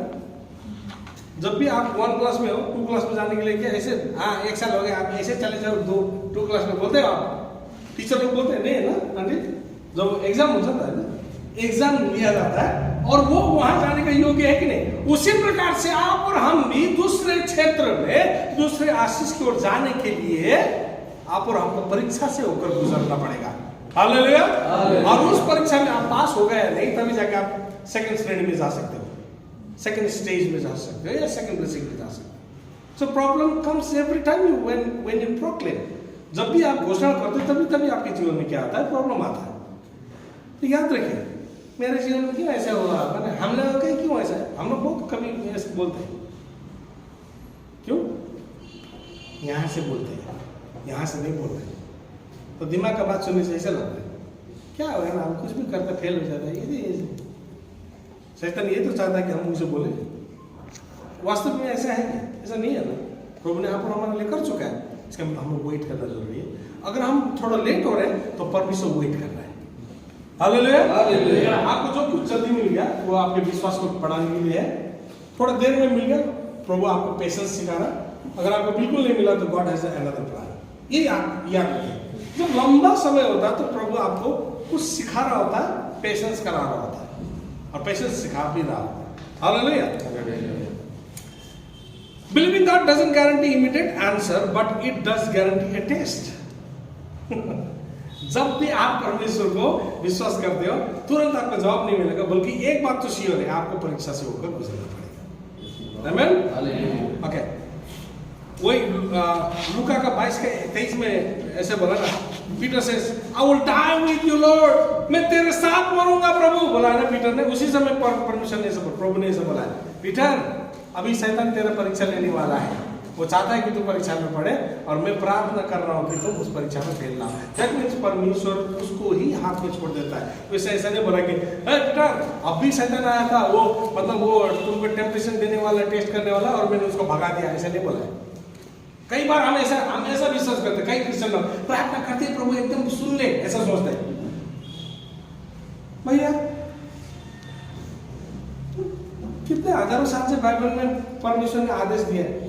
जब भी आप 1 क्लास में हो, 2 क्लास में जाने के लिए क्या ऐसे, हाँ 1 साल हो गया आप ऐसे चले जाओ 2 क्लास में, बोलते हो आप, टीचर लोग बोलते हैं नहीं है ना आंटी, जब एग्जाम हो जाता है ना, एग्जाम लिया जाता है और वो वहां जाने का योग्य है कि नहीं, उसी प्रकार से आप और हम भी दूसरे क्षेत्र में दूसरे आशीष की ओर जाने के लिए आप और हमको परीक्षा से होकर गुजरना पड़ेगा। हालेलुया। और उस परीक्षा में आप पास हो गए नहीं, तभी जाके आप सेकंड श्रेणी में जा सकते हो, सेकंड स्टेज में जा सकते हो, या सेकंड ब्लेसिंग में जा सकते हो। So problem comes every time when you proclaim. जब भी आप घोषणा करते हो तभी आपके जीवन में क्या आता है? प्रॉब्लम आता है। तो याद रखिए, मेरे जीवन में क्यों ऐसा हुआ, मैंने हम लोग का क्यों ऐसा है? हम लोग बहुत कभी ऐसे बोलते हैं, क्यों? यहाँ से बोलते हैं, यहाँ से नहीं बोलते हैं। तो दिमाग का बात सुनने से ऐसा लगता है क्या हो ना, हम कुछ भी करते फेल हो जाता है। ये शैतान ये तो चाहता है कि हम मुझसे बोले, वास्तव में ऐसा है? ऐसा नहीं है ना। प्रभु ने आप और हमारे लिए कर चुका है, इसका मतलब हमें वेट करना जरूरी है। अगर हम थोड़ा लेट हो रहे हैं तो परमेश्वर वेट कर रहा है। Hallelujah, hallelujah. आपको जो कुछ जल्दी मिल गया वो आपके विश्वास को बढ़ाने के लिए है, थोड़ा देर में मिल गया, प्रभु आपको पेशेंस सिखा रहा। अगर आपको बिल्कुल नहीं मिला तो गॉड हैज अनदर प्लान। ये याद रखिए, जब लंबा समय होता है तो प्रभु आपको कुछ सिखा रहा होता है, पेशेंस करा रहा होता है, और पेशेंस सिखा भी रहा होता है। Hallelujah. Believing God doesn't guarantee immediate answer, but it does guarantee a test. जब भी आप परमेश्वर को विश्वास करते हो तुरंत आपको जवाब नहीं मिलेगा, बल्कि एक बात तो श्योर है, आपको परीक्षा से होकर गुजरना पड़ेगा। आमीन। ओके, वही लूका का 22:23 में ऐसे बोला ना, पीटर से I will die with you Lord, मैं तेरे साथ मरूंगा प्रभु, बोला ना पीटर ने। उसी समय परमेश्वर ने प्रभु ने ऐसे बोला, पीटर अभी शैतान तेरा परीक्षा लेने वाला है, वो चाहता है कि तुम परीक्षा में पढ़े, और मैं प्रार्थना कर रहा हूँ कि तुम उस परीक्षा में फेल ना हो। दैट मीन्स परमेश्वर उसको ही हाथ में छोड़ देता है। वैसे ऐसा नहीं बोला कि बेटा अब भी शैतान आया था, वो मतलब वो तुमको टेम्पटेशन देने वाला, टेस्ट करने वाला, और मैंने उसको भगा दिया, ऐसा नहीं बोला है। कई बार हम ऐसा विश्वास करते, कई क्रिश्चियन लोग प्रार्थना करते प्रभु एकदम सुन ले, ऐसा सोचते हैं। भैया कितने हजारों साल से बाइबल में परमेश्वर ने आदेश दिया है,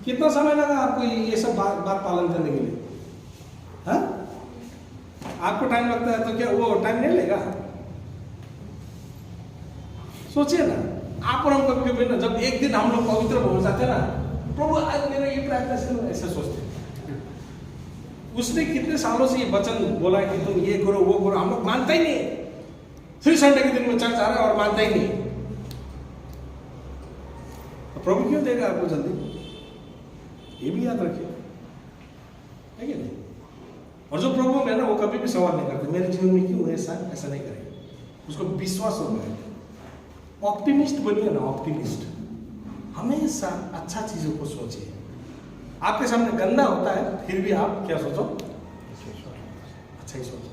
कितना समय लगा आपको ये सब बात पालन करने के लिए? हाँ, आपको टाइम लगता है तो क्या वो टाइम नहीं लेगा? सोचिए ना, आप और हम कभी कभी ना, जब एक दिन हम लोग पवित्र हो जाते ना, प्रभु आज मेरा ये प्रार्थना सुनो, ऐसा सोचते। उसने कितने सालों से ये वचन बोला कि तुम ये करो वो करो, हम लोग मानता ही नहीं। 3 संडे के दिन में चर्च आ रहा है और मानता ही नहीं, तो प्रभु क्यों देगा आपको जल्दी? ये भी याद रखिए, है कि नहीं? और जो प्रभु में ना, वो कभी भी सवाल नहीं करते मेरे जीवन में क्यों ऐसा नहीं करेगा। उसको विश्वास होगा। ऑप्टिमिस्ट बनिए ना, ऑप्टिमिस्ट। हमेशा अच्छा चीजों को सोचिए। आपके सामने गंदा होता है, फिर भी आप क्या सोचो? अच्छा ही सोचो।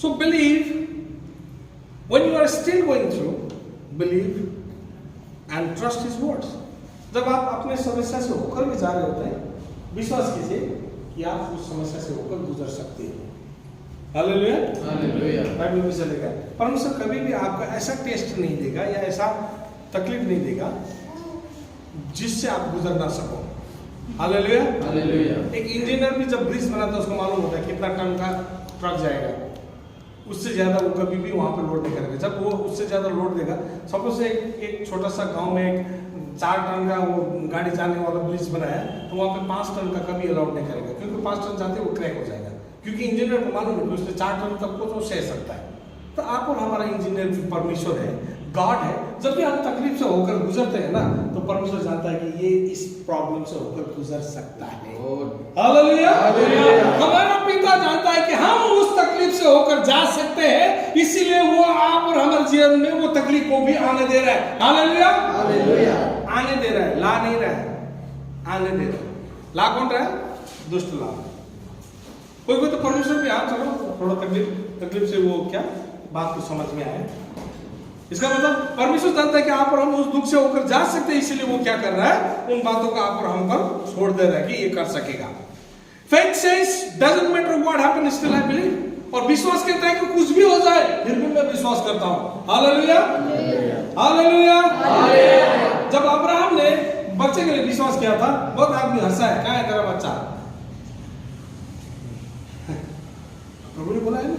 So believe, when you are still going through, believe and trust His words. जब आप अपने समस्या से होकर भी जा रहे होते हैं, विश्वास कीजिए कि आप उस समस्या से होकर गुजर सकते हैं। Hallelujah, hallelujah. बाइबल में चलेगा, परमेश्वर कभी भी आपका ऐसा टेस्ट नहीं देगा या ऐसा तकलीफ नहीं देगा जिससे आप गुजर ना सको। Hallelujah, hallelujah. एक इंजीनियर भी जब ब्रिज बनाता है, उसको मालूम होता है कितना टन का ट्रक जाएगा, उससे ज्यादा वो कभी भी वहां पे लोड नहीं करेगा। जब वो उससे ज्यादा लोड देगा, सपोज से एक छोटा सा गांव में एक 4 टन का वो गाड़ी जाने वाला ब्रिज बनाया, तो वहां पे 5 टन का कभी अलाउड नहीं करेगा, क्योंकि 5 टन जाते वो क्रैक हो जाएगा, क्योंकि इंजीनियर को मालूम है कि उसने 4 टन तक को तो सह सकता है। तो आप और हमारा इंजीनियर परमेश्वर है, गॉड है। जब भी हम तकलीफ से होकर गुजरते हैं ना, तो परमेश्वर जानता है कि ये इस प्रॉब्लम से होकर गुजर सकता है। हालेलुया, हमारा पिता जानता है कि हम उस तकलीफ से होकर जा सकते हैं, इसीलिए वो आप और हमारे जीवन में वो तकलीफ को भी आने दे रहा है। Hallelujah, hallelujah. आने दे रहा है, ला नहीं रहा है, आने दे रहा है। ला कौन रहा है? दुष्ट ला। कोई तो परमेश्वर भी, हाँ चलो थोड़ा तकलीफ से वो क्या बात को समझ में आए। इसका मतलब परमेश्वर जानता है कि आप और हम उस दुख से होकर जा सकते हैं, इसीलिए वो क्या कर रहा है, उन बातों को आप और हम पर छोड़ दे रहा है कि ये कर सकेगा। Faith says doesn't matter what happens, still I believe। और विश्वास कहता है कि कुछ भी हो जाए फिर भी मैं विश्वास करता हूँ। Hallelujah, hallelujah, hallelujah. जब अब्राहम ने बच्चे के लिए विश्वास किया था, बहुत आदमी हंसा है, कहाँ है तेरा बच्चा? प्रभु ने बोला है ना,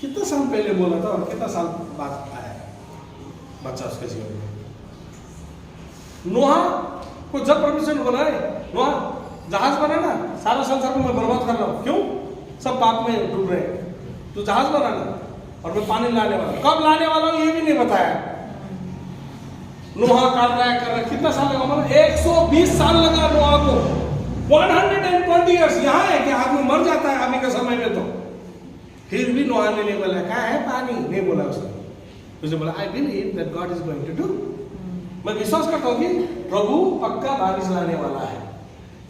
कितना साल पहले बोला था और कितना साल बाद आया बच्चा उसके जीवन में। नोहा को जब परमेश्वर ने बोला है, नोहा जहाज बनाना, सारा संसार को मैं बर्बाद कर रहा हूं, क्यों? सब पाप में डूब रहे हैं, तो जहाज बनाना और मैं पानी लाने वाला। कब लाने वाला हूं ये भी नहीं बताया। नोहा कर रहा है, कितना साल लगा? मतलब 120 साल लगा नोहा को। 120 ईयर्स। यहाँ है कि आदमी मर जाता है अभी के समय में, तो फिर भी नोहा ने नहीं बोला कहाँ है पानी, नहीं बोला उसने बोला I believe that God is going to do. मैं विश्वास करता हूँ कि प्रभु पक्का बारिश लाने वाला है,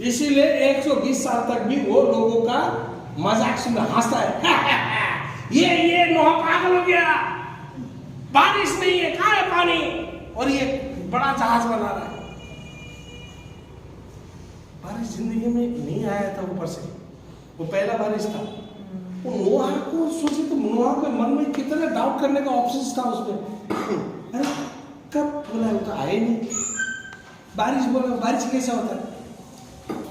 इसीलिए 120 साल तक भी वो लोगों का मजाक सुन हंसता है। ये नोहा पागल हो गया, बारिश नहीं है, कहाँ है पानी, और ये बड़ा जहाज बना रहा है। बारिश जिंदगी में नहीं आया था ऊपर से, वो पहला बारिश था। वो नोहा को सोचे तो नोहा के मन में कितना डाउट करने का ऑप्शन था उसमें। अरे कब बोला, वो तो आए नहीं। बारिश बोला, बारिश कैसा होता है,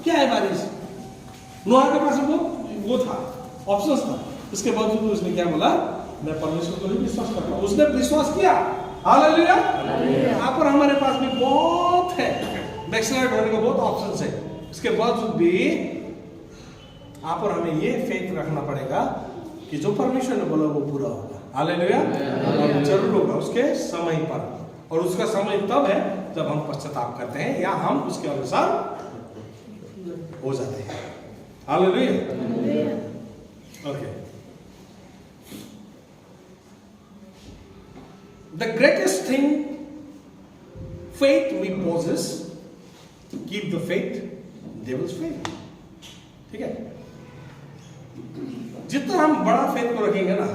क्या है बारिश? नोहा के पास वो था, ऑप्शन था। उसके बावजूद उसने क्या बोला, मैं परमेश्वर को नहीं विश्वास करता हूं। उसने विश्वास किया। हालेलुया। आप और हमारे पास भी बहुत है, बैकस्लाइड होने का बहुत ऑप्शन है। इसके बावजूद भी आप और हमें ये फेथ रखना पड़ेगा कि जो परमेश्वर ने बोला वो पूरा होगा। हालेलुया, जरूर होगा उसके समय पर। और उसका समय तब है जब हम पश्चाताप करते हैं या हम उसके अनुसार हो जाते हैं। Hallelujah. Okay. The greatest thing faith we possess, keep the faith, devil's faith. ठीक है? जितना हम बड़ा फेथ को रखेंगे ना,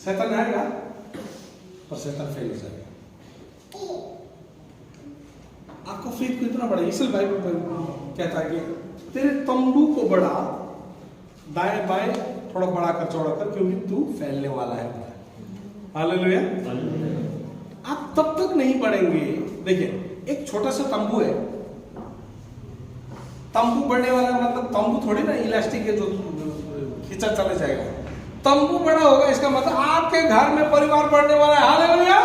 शैतान आएगा और शैतान फेल हो जाएगा। आपको फेथ को इतना बड़ा, इसलिए बाइबल कहता है कि तेरे तंबू को बढ़ा, दाएं बाएं थोड़ा बड़ा कर चौड़ा कर, क्योंकि तू फैलने वाला है। हालेलुया। आप तब तक नहीं बढ़ेंगे। देखिए, एक छोटा सा तंबू है, तंबू बढ़ने वाला मतलब तंबू थोड़ी ना इलास्टिक है जो खींचा चले जाएगा। तंबू बड़ा होगा, इसका मतलब आपके घर में परिवार बढ़ने वाला है। हालेलुया।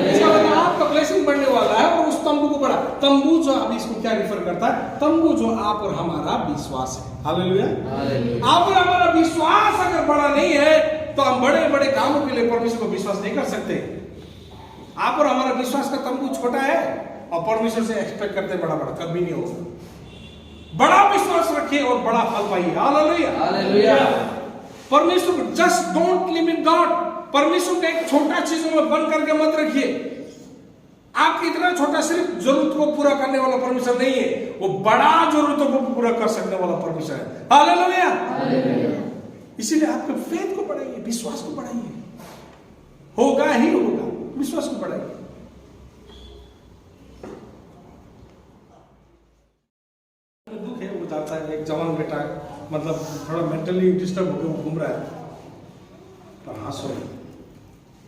इसका मतलब आपका ब्लेसिंग बढ़ने वाला है। और उस तंबू को बड़ा, तंबू जो अभी इसको क्या रिफर करता है? तंबू जो आप और हमारा विश्वास है। हालेलुया। आप और हमारा विश्वास अगर बड़ा नहीं है तो हम बड़े बड़े कामों के लिए परमेश्वर को विश्वास नहीं कर सकते। आप और हमारा विश्वास का तंबू छोटा है और परमेश्वर से एक्सपेक्ट करते बड़ा बड़ा, कभी नहीं होगा। बड़ा विश्वास रखिए और बड़ा फल पाइए। हालेलुया। हालेलुया। परमेश्वर को जस्ट डोंट लिमिट गॉड। परमेश्वर को एक छोटा चीजों में बंद करके मत रखिए। आपकी इतना छोटा सिर्फ जरूरत को पूरा करने वाला परमेश्वर नहीं है, वो बड़ा जरूरतों को पूरा कर सकने वाला परमेश्वर है। हालेलुया। इसीलिए आपके फेथ को बढ़ाइए, विश्वास को बढ़ाइए। होगा ही होगा, विश्वास को बढ़ाइए। दुख है, वो जाता है, एक जवान बेटा मतलब थोड़ा मेंटली डिस्टर्ब होकर वो घूम रहा है, पर हाँ सो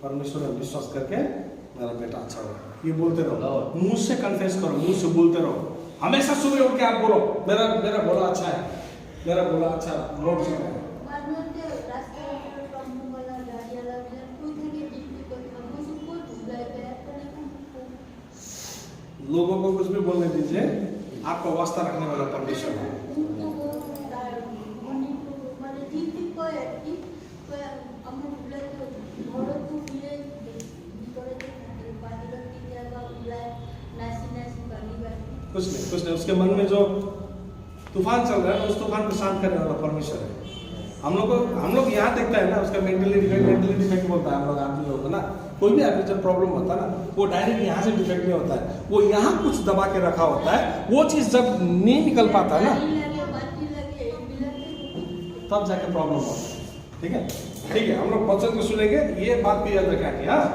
परमेश्वर में विश्वास करके मेरा बेटा अच्छा होगा, ये बोलते रहो। मुंह से कन्फेस करो, मुंह से बोलते रहो। हमेशा सुबह उठ के आप बोलो, मेरा बोला अच्छा है, मेरा बोला अच्छा लौट चुका है। लोगों को कुछ भी बोलने दीजिए, आपका वास्ता रखने वाला परमेश्वर है। कुछ नहीं, उसके मन में जो तूफान चल रहा है उस तूफान को शांत करने वाला परमेश्वर है। हम लोग यहाँ देखता है ना, उसका मेंटली डिफेक्ट बोलता है हम लोग आदमी लोग ना। कोई भी आदमी जब प्रॉब्लम होता है ना, वो डायरेक्ट यहाँ से डिफेक्ट नहीं होता है, वो यहाँ कुछ दबा के रखा होता है। वो चीज जब नहीं निकल पाता है ना, तब जाके प्रॉब्लम होता है। ठीक है, हम लोग वचन को सुनेंगे, ये बात भी याद रखेंगे। हाँ,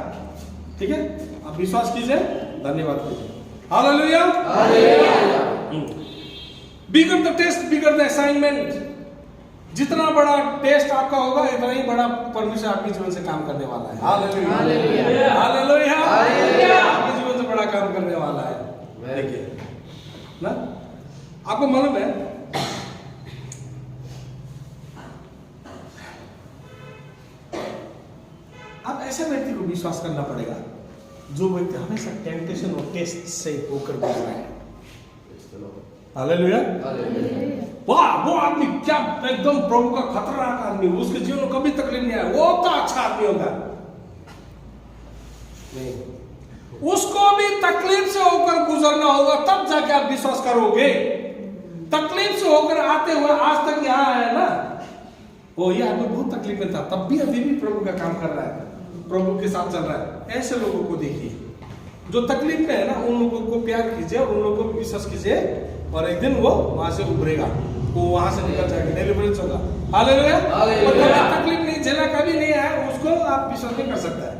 ठीक है, आप विश्वास कीजिए, धन्यवाद कीजिए। Hallelujah. Bigger the test, bigger the assignment. जितना बड़ा टेस्ट आपका होगा, इतना ही बड़ा परमेश्वर आपके जीवन से काम करने वाला है। हालेलुया। हालेलुया। आपके जीवन से बड़ा काम करने वाला है। देखिए ना, आपको मालूम है आप ऐसे व्यक्ति को विश्वास करना पड़ेगा जो व्यक्ति हमेशा टेम्पटेशन और टेस्ट से होकर गुजरा है। हालेलुया। वाह, वो आदमी क्या एकदम प्रभु का खतरनाक आदमी, उसके जीवन में कभी तकलीफ नहीं आया, वो तो अच्छा आदमी होगा। नहीं, उसको भी तकलीफ से होकर गुजरना होगा, तब जाके आप विश्वास करोगे। तकलीफ से होकर आते हुए आज तक यहाँ आया ना, वो ये आदमी बहुत तकलीफ में था, तब भी अभी भी प्रभु का काम कर रहा है, प्रभु के साथ चल रहा है। ऐसे लोगों को देखिए जो तकलीफ में है ना, उन लोगों को प्यार कीजिए और उन लोगों को विश्वास कीजिए, और एक दिन वो वहां से उभरेगा, वो वहां से निकल जाएगा, डिलीवरेंस होगा। हालेलुया। तकलीफ नहीं झेला, कभी नहीं आया, उसको आप विश्वास नहीं कर सकता है,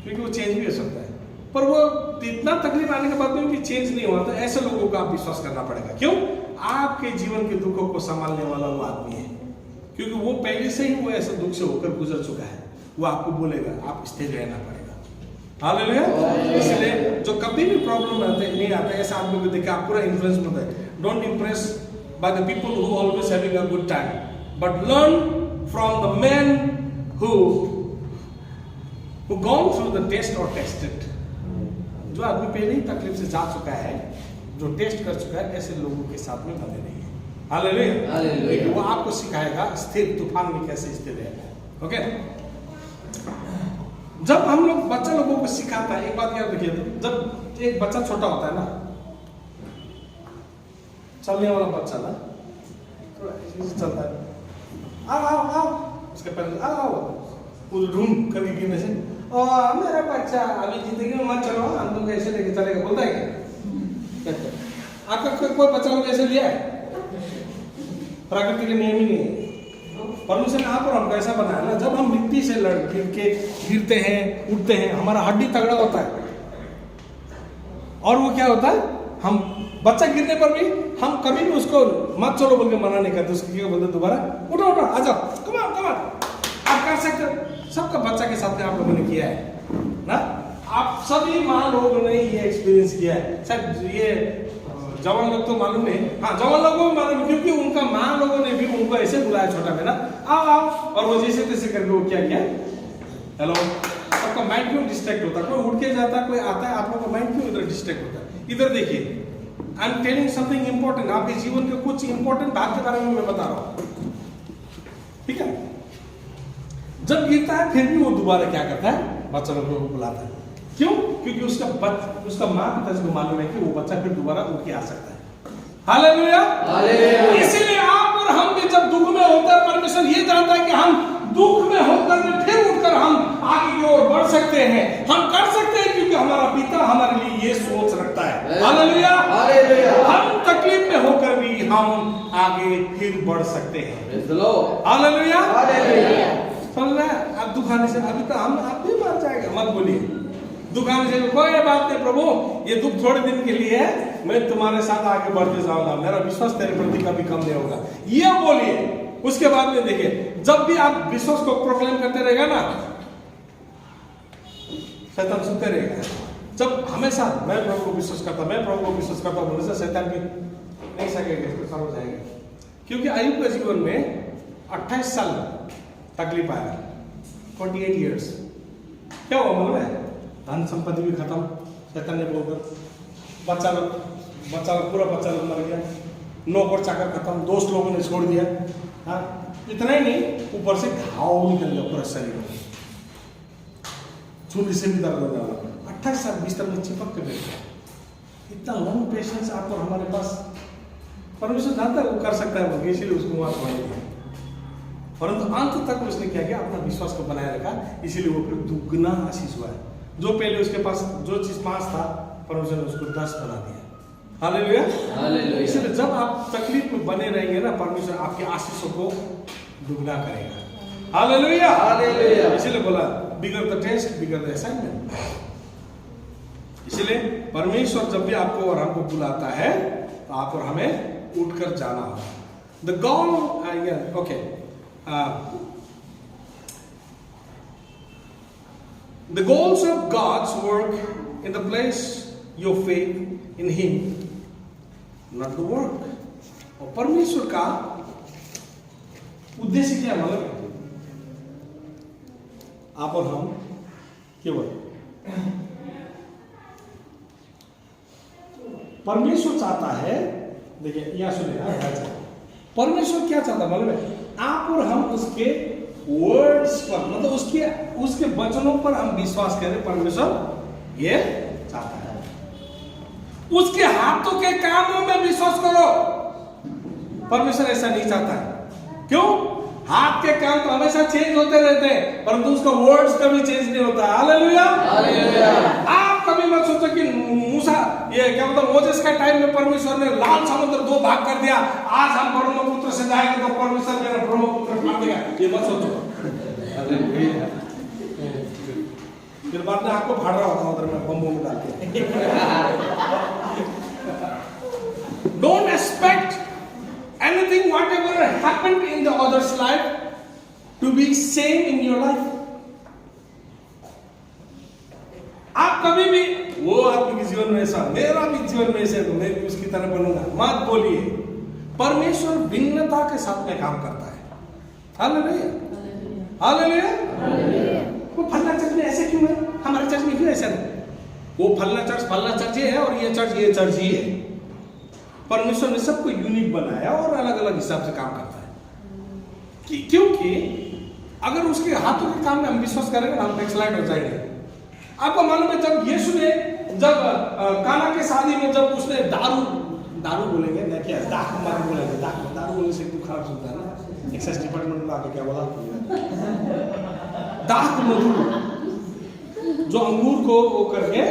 क्योंकि वो चेंज भी हो सकता है। पर वो इतना तकलीफ आने के बाद भी चेंज नहीं हुआ, तो ऐसे लोगों का आप विश्वास करना पड़ेगा। क्यों? आपके जीवन के दुखों को संभालने वाला वो आदमी है, क्योंकि वो पहले से ही वो ऐसे दुख से होकर गुजर चुका है। वो आपको बोलेगा, आप स्थिर रहना पड़ेगा। हालेलुया। इसलिए जो कभी भी प्रॉब्लम नहीं आता है, ऐसे आदमी को देखकर आप पूरा इन्फ्लुएंस होता है। Don't impress by the people who always having a good time, but learn from the man who gone through the test और टेस्टेड। जो आदमी पहले ही तकलीफ से जा चुका है, जो टेस्ट कर चुका है, ऐसे लोगों के साथ में बने रहिए। हालेलुया। वो आपको सिखाएगा स्थिर तूफान में कैसे स्थिर रहना। ओके, जब हम लोग बच्चा लोगों को सिखाता है, एक बात याद रखिए, जब एक बच्चा छोटा होता है ना, चलने वाला बच्चा ना, थोड़ा ऐसे चलता है, आओ आओ आओ, उसके पेरेंट्स आओ आओ, वो ढूंढ करके गिरने से, मेरा बच्चा अभी जिंदगी में मत चलो, हम तुमको ऐसे लेके चलेगा, बोलता है क्या? आपका कोई बच्चा लोग ऐसे लिया है? प्रकृति के नियम ही नहीं है। परमेश्वर ने आप और हमको ऐसा बनाया ना, जब हम मिट्टी से लड़ गिर के गिरते हैं, उठते हैं, हमारा हड्डी तगड़ा होता है। और वो क्या होता है, हम बच्चा गिरने पर भी हम कभी भी उसको मत चलो बोल के मना नहीं करते, उसको क्या बोलते, दोबारा उठो उठो, आ जाओ, कम ऑन आप कर सकते हो। सबका बच्चा के साथ में आप लोगों ने किया है ना, आप सभी माँ लोगों ने ये एक्सपीरियंस किया है। शायद ये जवान लोग तो मालूम नहीं, हाँ जवान लोगों को मालूम, क्योंकि उनका माँ लोगों ने भी उनको ऐसे बुलाया छोटा में ना, आओ आओ, और वो जैसे तैसे करके वो क्या किया, हेलो। आपका माइंड क्यों डिस्ट्रैक्ट होता है? कोई उठ के जाता है, कोई आता है, आप लोग का माइंड क्यों इधर डिस्ट्रैक्ट होता है? इधर देखिए, आई एम टेलिंग समथिंग इंपॉर्टेंट, आपके जीवन के कुछ इंपॉर्टेंट भाग के बारे में मैं बता रहा हूँ, ठीक है। जब गिरता है फिर भी वो दोबारा क्या करता है, बच्चा लोगों को बुलाता है। क्यों? क्योंकि उसका माँ पिता को मालूम है कि वो बच्चा फिर दोबारा उठ के आ सकता है। हालेलुया। इसीलिए आप और हम भी जब दुख में होते हैं, परमेश्वर ये जानता है कि हम दुख में होकर भी फिर उठकर हम आगे की ओर बढ़ सकते हैं, हम कर सकते हैं, क्योंकि हमारा पिता हमारे लिए ये सोच रखता है। हालेलुया। हम तकलीफ में होकर भी हम आगे फिर बढ़ सकते हैं। हालेलुया। समझ रहे हैं? आप दुख आने से अभी तो हम आप भी मर जाएगा, मत बोलिए दुख आने से कोई बात नहीं, प्रभु ये दुख थोड़े दिन के लिए है, मैं तुम्हारे साथ आगे बढ़ते जाऊंगा, मेरा विश्वास तेरे प्रति कभी कम नहीं होगा, ये बोलिए। उसके बाद में देखिए, जब भी आप विश्वास को प्रोक्लेम करते रहेगा ना, शैतान सुनते रहेगा। जब हमेशा मैं प्रभु को विश्वास करता, मैं प्रभु को विश्वास करता बोलने से शैतान भी नहीं सकेगा, इसको समझ जाएगा। क्योंकि अय्यूब के जीवन में 28 साल तकलीफ आया, 28 ईयर्स। क्या हुआ मालूम है? धन संपत्ति भी खत्म, शैतान ने बोलकर बच्चा लोग पूरा बच्चा लोग मर गया, नौकर चाकर खत्म, दोस्त लोगों ने छोड़ दिया। हाँ, इतना ही नहीं, ऊपर से घाव निकल गया पूरा शरीर में, चूड़ी से भी दर्द हो गया। 28 साल बिस्तर में चिपक के बैठ गया। इतना लॉन्ग पेशेंस आप और हमारे पास परमेश्वर जानता है वो कर सकता है, वो इसीलिए उसको वहां छोड़ दिया। परंतु अंत तक उसने क्या किया, अपना विश्वास को बनाए रखा, इसीलिए वो फिर दुगना आशीष हुआ है। जो पहले उसके पास जो चीज 5 था, परमेश्वर ने उसको 10 बना दिया। हालेलुया। हालेलुया। इसलिए जब आप तकलीफ में बने रहेंगे ना, परमेश्वर आपके आशीषों को दुगना करेगा। हालेलुया। हालेलुया। इसलिए बोला bigger the test bigger the assignment. इसलिए परमेश्वर जब भी आपको और हमको बुलाता है तो आप और हमें उठकर जाना होगा। The God okay the goals of God's work in the place your faith in Him, not the work. और परमेश्वर का उद्देश्य क्या मालूम है? आप और हम केवल परमेश्वर चाहता है, देखिए यहाँ सुनिए, परमेश्वर क्या चाहता मालूम है? आप और हम उसके वर्ड्स पर, मतलब उसके वचनों पर हम विश्वास करें। परमेश्वर ये चाहता है। उसके हाथों के कामों में विश्वास करो। परमेश्वर ऐसा नहीं चाहता है। क्यों? हाथ के काम तो हमेशा चेंज होते रहते हैं, परंतु उसका वर्ड्स कभी चेंज नहीं होता। हालेलुया। हालेलुया। आप कभी मत सोचो कि मूसा, ये क्या मतलब मोसेस का टाइम में परमेश्वर ने लाल समुद्र 2 भाग कर दिया, आज हम ब्रह्मपुत्र से जाएंगे तो परमेश्वर मेरा ब्रह्मपुत्र फाड़ देगा, ये मत सोचो। फिर बाद में आपको फाड़ रहा होता उधर में बम बम डाल के। Don't expect anything whatever happened in the other's life to be same in your life. आप कभी भी वो आपके जीवन में ऐसा, मेरा भी जीवन में ऐसे, तो मैं भी उसकी तरह बनूंगा, मत बोलिए। परमेश्वर भिन्नता के साथ में काम करता है। हालेलुया। हालेलुया। वो फलना चर्च में ऐसे क्यों है, हमारे चर्च में क्यों ऐसा नहीं? वो फलना चर्च ये है और ये चर्च ही है। परमेश्वर ने सबको यूनिक बनाया और अलग अलग हिसाब से काम करता है। क्योंकि अगर उसके हाथों के काम में हम विश्वास करेंगे ना, हम बैकस्लाइड हो जाएंगे। आपको मालूम है, जब यीशु ने जब काना के शादी में जब उसने दारू दारू बोलेंगे ना, क्या दाख मधु बोलेंगे। दारू बोलने से एकदम खराब सुनता है ना। एक्साइज डिपार्टमेंट में आके क्या बोला, दाख मधु, जो अंगूर को वो करके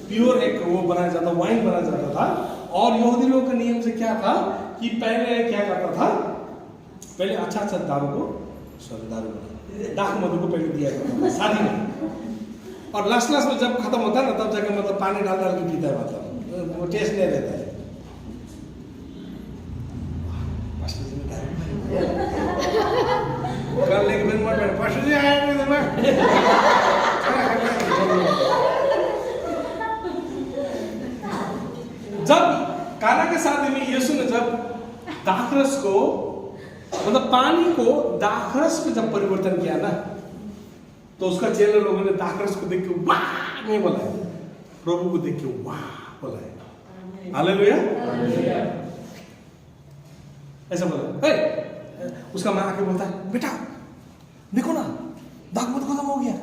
प्योर एक वो बनाया जाता, वाइन बनाया जाता था। और यहूदी लोगों का नियम से क्या था कि पहले क्या करता था, पहले अच्छा दारू को दाख मधु को पहले दिया जाता था शादी में, और लास्ट में जब खत्म होता है ना तब जाके मतलब पानी डाल के पीता है, मतलब वो टेस्ट नहीं रहता है। कल एक दिन मत बैठ, पास्टर जी आया नहीं था मैं। जब काना के शादी में यीशु ने जब दाखरस को, मतलब पानी को दाखरस में जब परिवर्तन किया ना, तो उसका चेले लोगों ने दाखरस को देख के वाह नहीं बोला है, प्रभु को देख के वाह बोला है। हालेलुया, ऐसा बोला। उसका माँ आके बोलता है, बेटा देखो ना दाख मधु खत्म हो गया,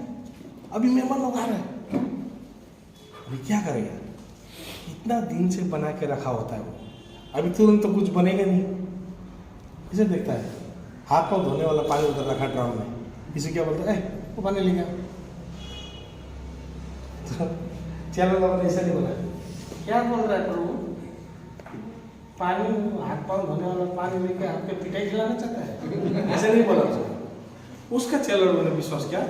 अभी मेहमान लोग आ रहे हैं, अभी क्या करेगा? इतना दिन से बना के रखा होता है वो, अभी तुरंत तो कुछ बनेगा नहीं। इसे देखता है, हाथ पाँव धोने वाला पानी उधर रखा ड्रम में, इसे क्या बोलता है, वो पानी लेगा। चलो लोगों ने ऐसा नहीं बोला, क्या बोल रहा है प्रभु, पानी हाथ पाँव धोने वाला पानी लेके आपके पिटाई खिलाना चाहता है? ऐसे नहीं बोला उसका चेला लोगों ने विश्वास किया,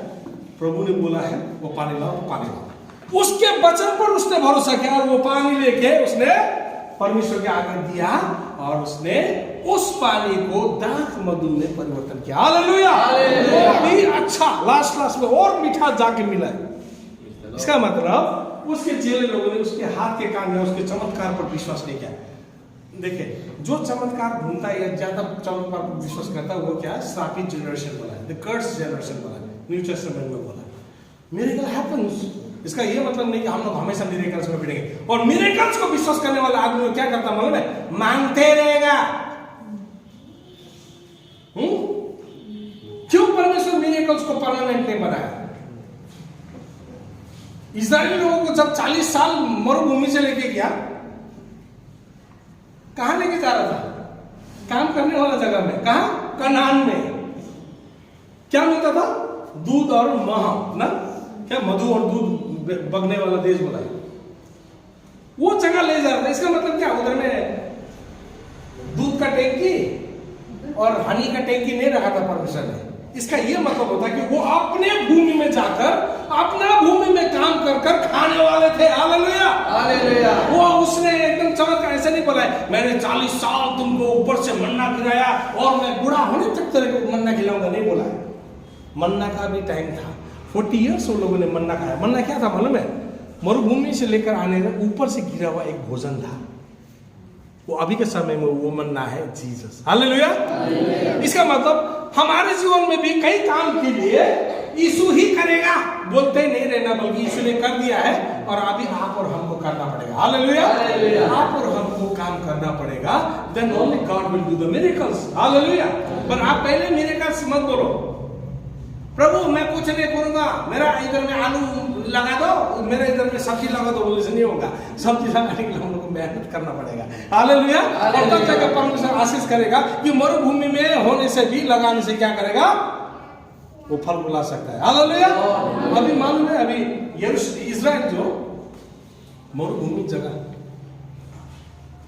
प्रभु ने बोला है वो पानी लाओ, तो पानी लाओ। उसके वचन पर उसने भरोसा किया और वो पानी लेके उसने परमेश्वर के आगे दिया, और उसने उस पानी को दाख मधु में परिवर्तन किया। हालेलुया, वो भी अच्छा लास्ट में और मीठा जाके मिला है। इसका मतलब उसके चेले लोगों ने उसके हाथ के काम या उसके चमत्कार पर विश्वास नहीं किया। देखिए, जो चमत्कार ढूंढता है या ज्यादा चमत्कार पर विश्वास करता है वो क्या है, श्रापित जनरेशन बोला है, द कर्स जनरेशन बोला है, न्यू टेस्टामेंट में बोला है। मिरेकल हैपेंस, इसका ये मतलब नहीं कि हम लोग हमेशा मिरेकल्स में भिड़ेंगे। और मिरेकल्स को विश्वास करने वाला आदमी क्या करता मालूम है, मांगते रहेगा। क्यों परमेश्वर मिरेकल्स को परमानेंट नहीं बनाया? इस्राएली लोगों को जब 40 साल मरुभूमि से लेके गया, कहां लेके जा रहा था? काम करने वाला जगह में। कहां? कनान में। क्या मिलता था? दूध और मह ना, क्या मधु और दूध बगने वाला देश बोला है, वो जगह ले जा रहा था। इसका मतलब क्या, उधर में दूध का टैंकी और हनी का टैंकी नहीं रखा था परमेश्वर ने। इसका यह मतलब होता है कि वो अपने भूमि में जाकर अपना भूमि में काम कर कर खाने वाले थे। Hallelujah, hallelujah. वो उसने एकदम चमत्कार ऐसे नहीं बोला है, मैंने 40 साल तुमको ऊपर से मन्ना खिलाया और मैं बूढ़ा होने तक तेरे को मन्ना खिलाऊंगा, नहीं बोला है। मन्ना का भी टाइम था, 40 इयर्स वो लोगों ने मन्ना खाया। मन्ना क्या था मालूम है? मरुभूमि से लेकर आने में ऊपर से गिरा हुआ एक भोजन था। वो अभी के समय में वो मन्ना है जीसस। हालेलुया। इसका मतलब हमारे जीवन में भी कई काम के लिए यीशु ही करेगा बोलते नहीं रहना, बल्कि यीशु ने कर दिया है और अभी आप और हमको करना पड़ेगा। हालेलुया, आप और हमको काम करना पड़ेगा। Then only God will do the miracles. Hallelujah. पर आप पहले मिरेकल्स मत बोलो, प्रभु मैं कुछ नहीं करूंगा, मेरा इधर में आलू लगा दो, मेरे इधर में सब्जी लगा दो, बोले से नहीं होगा। सब्जी लगाने के लिए हम लोग को मेहनत करना पड़ेगा। हालेलुया। और तब जाकर परमेश्वर आशीष करेगा कि मरुभूमि में होने से भी, लगाने से क्या करेगा, वो फल बुला सकता है। हालेलुया। अभी मालूम है, अभी इजराइल जो मरुभूमि जगह,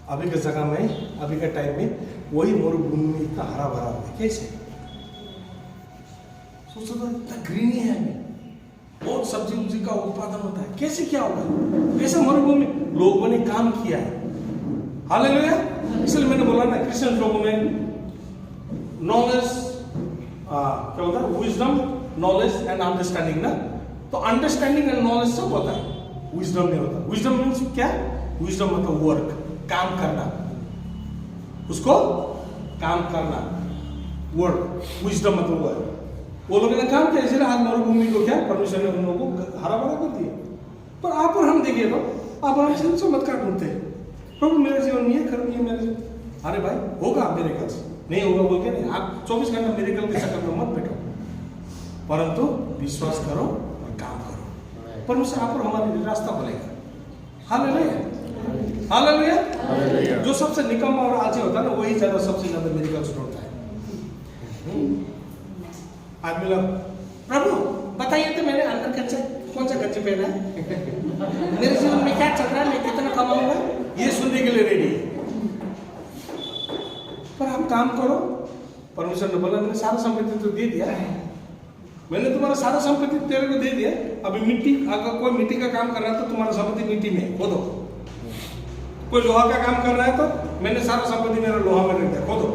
अभी के जगह में, अभी के टाइम में वही मरुभूमि इतना हरा भरा है। कैसे सोचो तो, इतना ग्रीनी है, बहुत सब्जी उब्जी का उत्पादन होता है, कैसे क्या होगा? कैसे मरुभूमि लोगों ने काम किया है। हालेलुया। इसलिए मैंने बोला ना, क्रिश्चियन लोगों में नॉलेज क्या होता है, विजडम, नॉलेज एंड अंडरस्टैंडिंग ना। तो अंडरस्टैंडिंग एंड नॉलेज सब होता है, विजडम नहीं होता। विजडम मीन्स क्या? विजडम मतलब वर्क, काम करना, उसको काम करना, वर्क। विजडम मतलब वर्क। वो लोगों ने काम किया, इसलिए आज मरुभूमि को क्या परमेश्वर ने उन लोगों को हरा भरा कर दिया। पर आप और हम देखिए तो, आप और हम सिर्फ चमत्कार ढूंढते हैं, प्रभु मेरे जीवन में ये कर दिया, मेरे जीवन। अरे भाई होगा मेरे कल, नहीं होगा बोल के नहीं। आप 24 घंटा मेरे कल के चक्कर में मत बैठो, परंतु विश्वास करो और काम करो। परमेश्वर आप और हमारे रास्ता खोलेगा। हालेलुया। हालेलुया। जो सबसे निकम्मा और आलसी होता है ना, वही ज्यादा सबसे ज्यादा मिरेकल्स ढूंढता है। आदमी लोग, प्रभु बताइए तो मैंने अंदर कौन सा गंजी पहना है, मेरे जीवन में क्या चल रहा है, मैं कितना कमाऊंगा, ये सुनने के लिए रेडी है। पर आप काम करो। परमेश्वर ने बोला मैंने सारा संपत्ति तो दे दिया, मैंने तुम्हारा सारा संपत्ति तेरे को दे दिया। अभी मिट्टी, अगर कोई मिट्टी का काम कर रहा है तो तुम्हारा संपत्ति मिट्टी में खोदो। कोई लोहा का काम कर रहा है तो मैंने सारा संपत्ति मेरा लोहा में रख दिया, खोदो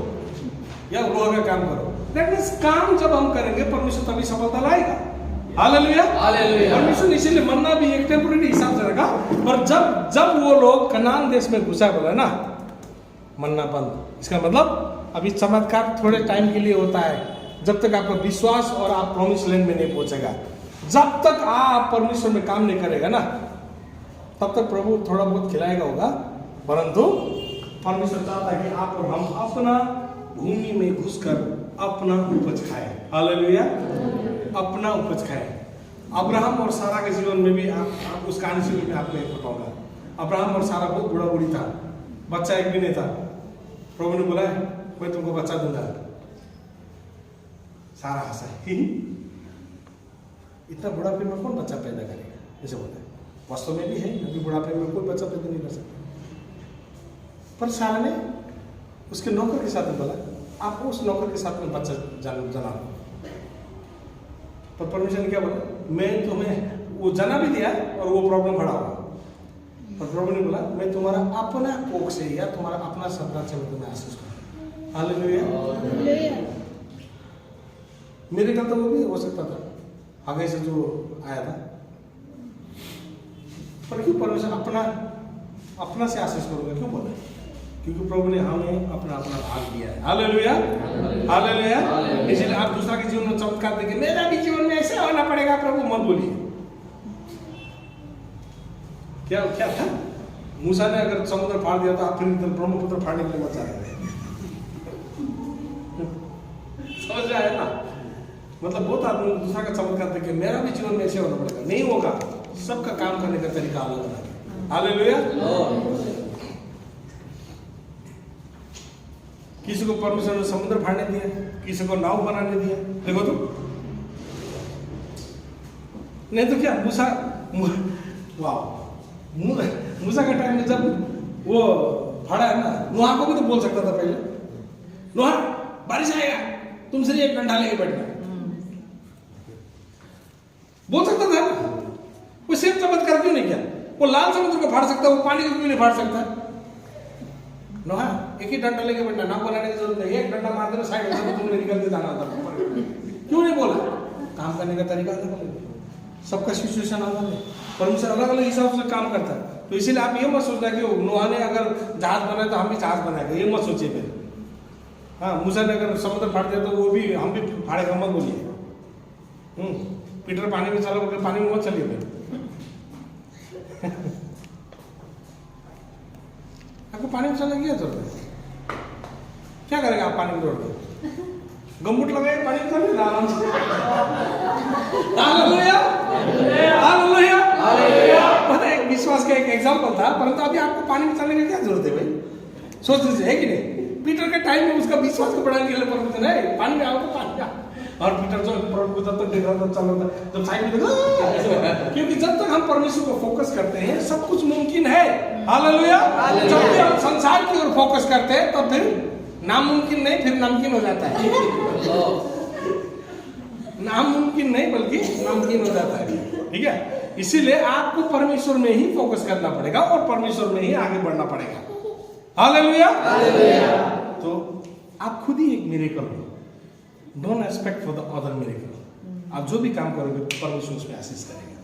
या लोहा का काम करो। दैट मींस काम जब हम करेंगे परमेश्वर तभी सफलता लाएगा। हालेलुया। परमेश्वर इसीलिए मन्ना भी एक टेम्पोरेरी हिसाब से रखा, पर जब वो लोग कनान देश में घुसा, बोला ना मन्ना बंद। इसका मतलब अभी चमत्कार थोड़े टाइम के लिए होता है, जब तक आपका विश्वास और आप प्रॉमिस लैंड में नहीं पहुंचेगा। जब तक आप परमेश्वर में काम नहीं करेगा ना, तब तक प्रभु थोड़ा बहुत खिलाएगा होगा, परंतु परमेश्वर चाहता है कि आप और हम अपना भूमि में घुसकर अपना उपज खाए। हालेलुया। अपना उपज खाए। अब्राहम और सारा के जीवन में भी आप उस कहानी से भी आपको एक बताऊंगा। अब्राहम और सारा बहुत बूढ़ा बूढ़ी था, बच्चा एक भी नहीं था। प्रभु ने बोला मैं तुमको बच्चा दूंगा। सारा हंसा, इतना बुढ़ापे में कौन बच्चा पैदा करेगा, ऐसे बोलता है। वास्तव में भी है, अभी बुढ़ापे में कोई बच्चा पैदा नहीं कर सकता। पर सारा ने उसके नौकर के साथ में बोला आप उस नौकर के साथ में बच्चा जना। पर परमेश्वर ने क्या बोला, मैं तुम्हें वो जना भी दिया और वो प्रॉब्लम खड़ा हुआ। पर प्रभु ने बोला मैं तुम्हारा अपना कोख से या तुम्हारा अपना संतान से मैं तुम्हें आशीष करूंगा। हालेलुया। मेरे का तो वो भी हो सकता था, आगे से जो आया था। पर क्यों परमेश्वर अपना से आशीष करूंगा क्यों बोला? क्योंकि प्रभु ने हमें अपना भाग दिया है। हालेलुया। हालेलुया। इसलिए आप दूसरा के जीवन में चमत्कार देखें, मेरा भी जीवन में ऐसे होना पड़ेगा प्रभु मत बोलिए। क्या था, मूसा ने अगर समुद्र फाड़ दिया था, फिर ब्रह्मपुत्र फाड़ने के लिए मत जा रहे थे। समझ रहा है ना? मतलब बहुत आदमी दूसरा का चमत्कार देखे मेरा भी जीवन में ऐसे होना पड़ेगा, नहीं होगा। सबका काम करने का तरीका अलग अलग है। हालेलुया। किसी को परमेश्वर ने समुद्र फाड़ने दिया, किसी को नाव बनाने दिया। देखो तो नहीं तो क्या मूसा का टाइम में जब वो फाड़ा है ना, नोहा को भी तो बोल सकता था पहले, नोहा बारिश आएगा तुम सिर्फ एक डंडा लेके बैठना, बोल सकता था। वो सिर्फ चमत्कार क्यों नहीं किया? वो लाल समुद्र को फाड़ सकता, वो पानी को क्यों नहीं फाड़ सकता? नोहा एक ही डंडा लेके बैठना, नाव बनाने की जरूरत नहीं, एक डंडा मार देना साइड में तुमने निकल के जाना था। क्यों नहीं बोला? काम करने का तरीका अलग अलग, सबका सिचुएशन अलग है, परमेश्वर अलग अलग हिसाब से काम करता है। तो इसीलिए आप ये मत सोचना कि नोहा ने अगर जहाज बनाया तो हम भी जहाज बनाएंगे, ये मत सोचिए फिर। हाँ, मूसा ने अगर समुद्र फाड़ दिया तो वो भी हम भी फाड़ेगा मत बोलिए। पीटर पानी में चला, पानी में मत चलिए फिर। आपको पानी में चलने की क्या जरूरत है? क्या करेगा आप पानी में दौड़ के? गमबूट लगाए पानी में चलिए आराम से। हालेलुया। हालेलुया। पता है, एक विश्वास का एक एग्जांपल था, परंतु अभी आपको पानी में चलने की क्या जरूरत है भाई? सोच लीजिए, है कि नहीं? पीटर के टाइम में उसका विश्वास को बढ़ाने के लिए परमेश्वर है पानी में आओ तो पानी में। और पीटर जो प्रभु को जब तक देख रहा था चल रहा था, जब साइड में देखा, क्योंकि जब तक हम परमेश्वर को फोकस करते हैं सब कुछ मुमकिन है। हालेलुया। जब भी हम संसार की ओर फोकस करते हैं तो फिर नामुमकिन नहीं, फिर नामुमकिन हो जाता है। नामुमकिन नहीं बल्कि नामुमकिन हो जाता है। ठीक है, इसीलिए आपको परमेश्वर में ही फोकस करना पड़ेगा और परमेश्वर में ही आगे बढ़ना पड़ेगा। हालेलुया। तो आप खुद ही एक मिरेकल हो। Don't expect for the other miracle. आप जो भी काम करोगे परमेश्वर उसमें आशीष करेगा।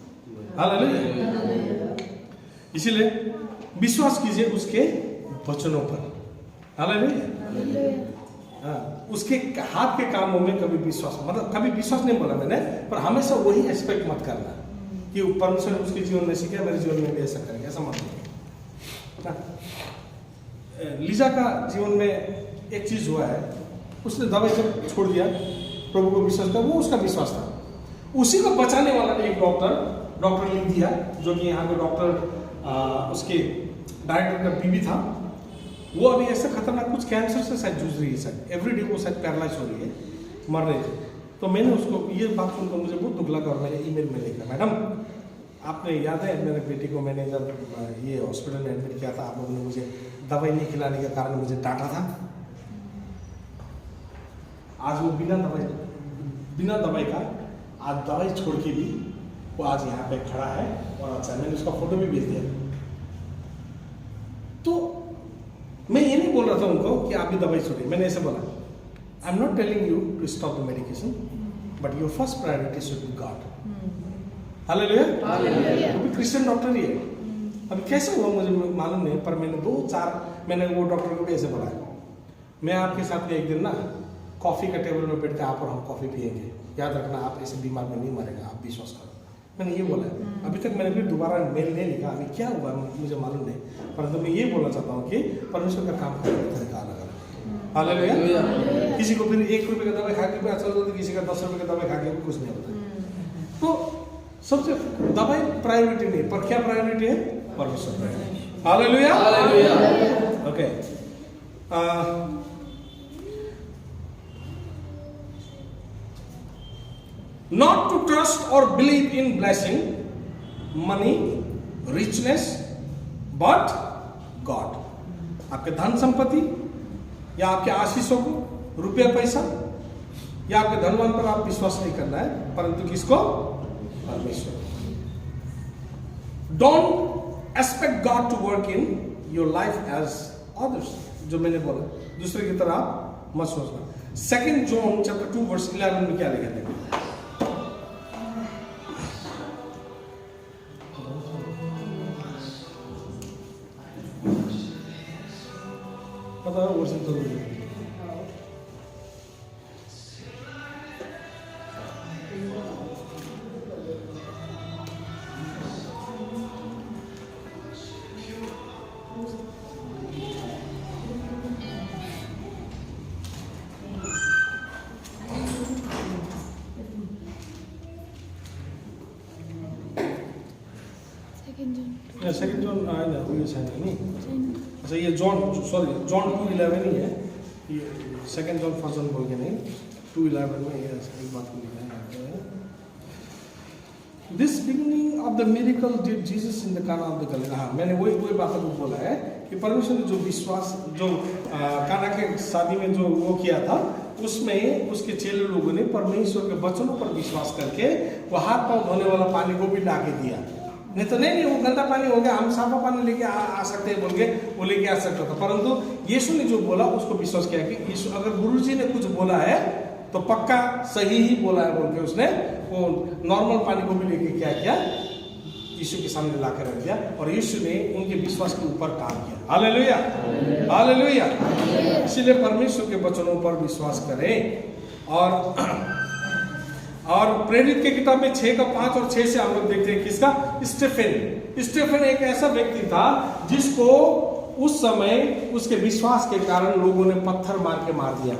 हालेलुया। इसीलिए विश्वास कीजिए उसके वचनों पर। हालेलुया। उसके हाथ के कामों में कभी विश्वास, मतलब कभी विश्वास नहीं बोला मैंने, पर हमेशा वही एक्सपेक्ट मत करना कि परमेश्वर उसके जीवन में सीखा मेरे जीवन में भी ऐसा करेंगे, ऐसा मत बोलिए। लीजा का जीवन में एक चीज हुआ है, उसने दवाई जब छोड़ दिया, प्रभु को विश्वास किया, वो उसका विश्वास था। उसी को बचाने वाला एक डॉक्टर लिख दिया, जो कि यहाँ के डॉक्टर उसके डायरेक्टर का बीवी था, वो अभी ऐसा खतरनाक कुछ कैंसर से शायद जूझ रही है, शायद एवरीडे वो शायद पैरालाइज हो रही है, मर रही थी। तो मैंने उसको ये बात सुनकर मुझे बहुत दुख लगा और मैंने ईमेल में लिखा, मैडम आपने याद है मेरे बेटी को मैंने जब ये हॉस्पिटल में एडमिट किया था, आप लोगों ने मुझे दवाई नहीं खिलाने के कारण मुझे डांटा था। आज वो बिना दवाई का आज दवाई छोड़ के भी वो आज यहाँ पे खड़ा है और अच्छा, मैंने उसका फोटो भी भेज दिया। तो मैं ये नहीं बोल रहा था उनको कि आप भी दवाई छोड़िए, मैंने ऐसे बोला, I am not telling you to stop the medication, but your first priority should be God. Hallelujah. वो भी क्रिश्चियन डॉक्टर ही है। अभी कैसे हुआ मुझे मालूम नहीं, पर मैंने वो डॉक्टर को भी ऐसे बोला, मैं आपके साथ एक दिन ना कॉफी का टेबल में बैठ के आप और हम कॉफी पियेंगे, याद रखना आप ऐसे बीमार में नहीं मरेगा, आप विश्वास करो। मैंने ये बोला। अभी तक मैंने फिर दोबारा मेल नहीं लिखा, अभी क्या हुआ मुझे मालूम नहीं, परंतु मैं ये बोलना चाहता हूँ कि परमेश्वर का काम करने का तरीका अलग अलग। हालेलुया। किसी को फिर 1 रुपये का दवाई खा के भी अच्छा होता है, किसी का 10 रुपये का दवाई खा के भी कुछ नहीं होता। तो सबसे दवाई प्रायोरिटी नहीं, पर क्या प्रायोरिटी है? परमेश्वर priority. Hallelujah. Okay, not to trust or believe in blessing, money, richness, but God. आपके धन संपत्ति या आपके आशीषों को, रुपया पैसा या आपके धनवान पर आप विश्वास नहीं करना है, परंतु किसको? परमेश्वर। Don't expect God to work in your life as others. जो मैंने बोला, दूसरे की तरह आप मत सोचना। 2 John chapter 2 verse 11 में क्या लिखा है? पता है वर्ष तो सेकंड जॉन आया ना, वो ये नहीं। अच्छा ये जॉन 2:11 ही है, ये 2 जॉन वर्जन बोल के नहीं, 2:11 में ये एक बात को लिखा है, this beginning of the miracle did Jesus in the काना ऑफ द गलील। हाँ, मैंने वही बात को बोला है कि परमेश्वर ने जो विश्वास जो काना के शादी में जो वो किया था, उसमें उसके चेले लोगों ने परमेश्वर के वचनों पर विश्वास करके वो हाथ पांव धोने वाला पानी को भी ला के दिया। नहीं तो नहीं वो गंदा पानी हो गया, हम साफा पानी लेके आ सकते हैं बोल के वो लेके आ सकता था, परंतु यीशु ने जो बोला उसको विश्वास किया कि यीशु अगर गुरुजी ने कुछ बोला है तो पक्का सही ही बोला है बोल के उसने वो नॉर्मल पानी को भी लेके क्या किया, यीशु के सामने ला कर रख दिया और यीशु ने उनके विश्वास के ऊपर काम किया। Hallelujah, hallelujah. इसीलिए परमेश्वर के वचनों पर विश्वास करें। और प्रेरित के किताब में 6:5 और 6 से हम लोग देखते हैं किसका? स्टेफन एक ऐसा व्यक्ति था जिसको उस समय उसके विश्वास के कारण लोगों ने पत्थर मार के मार दिया।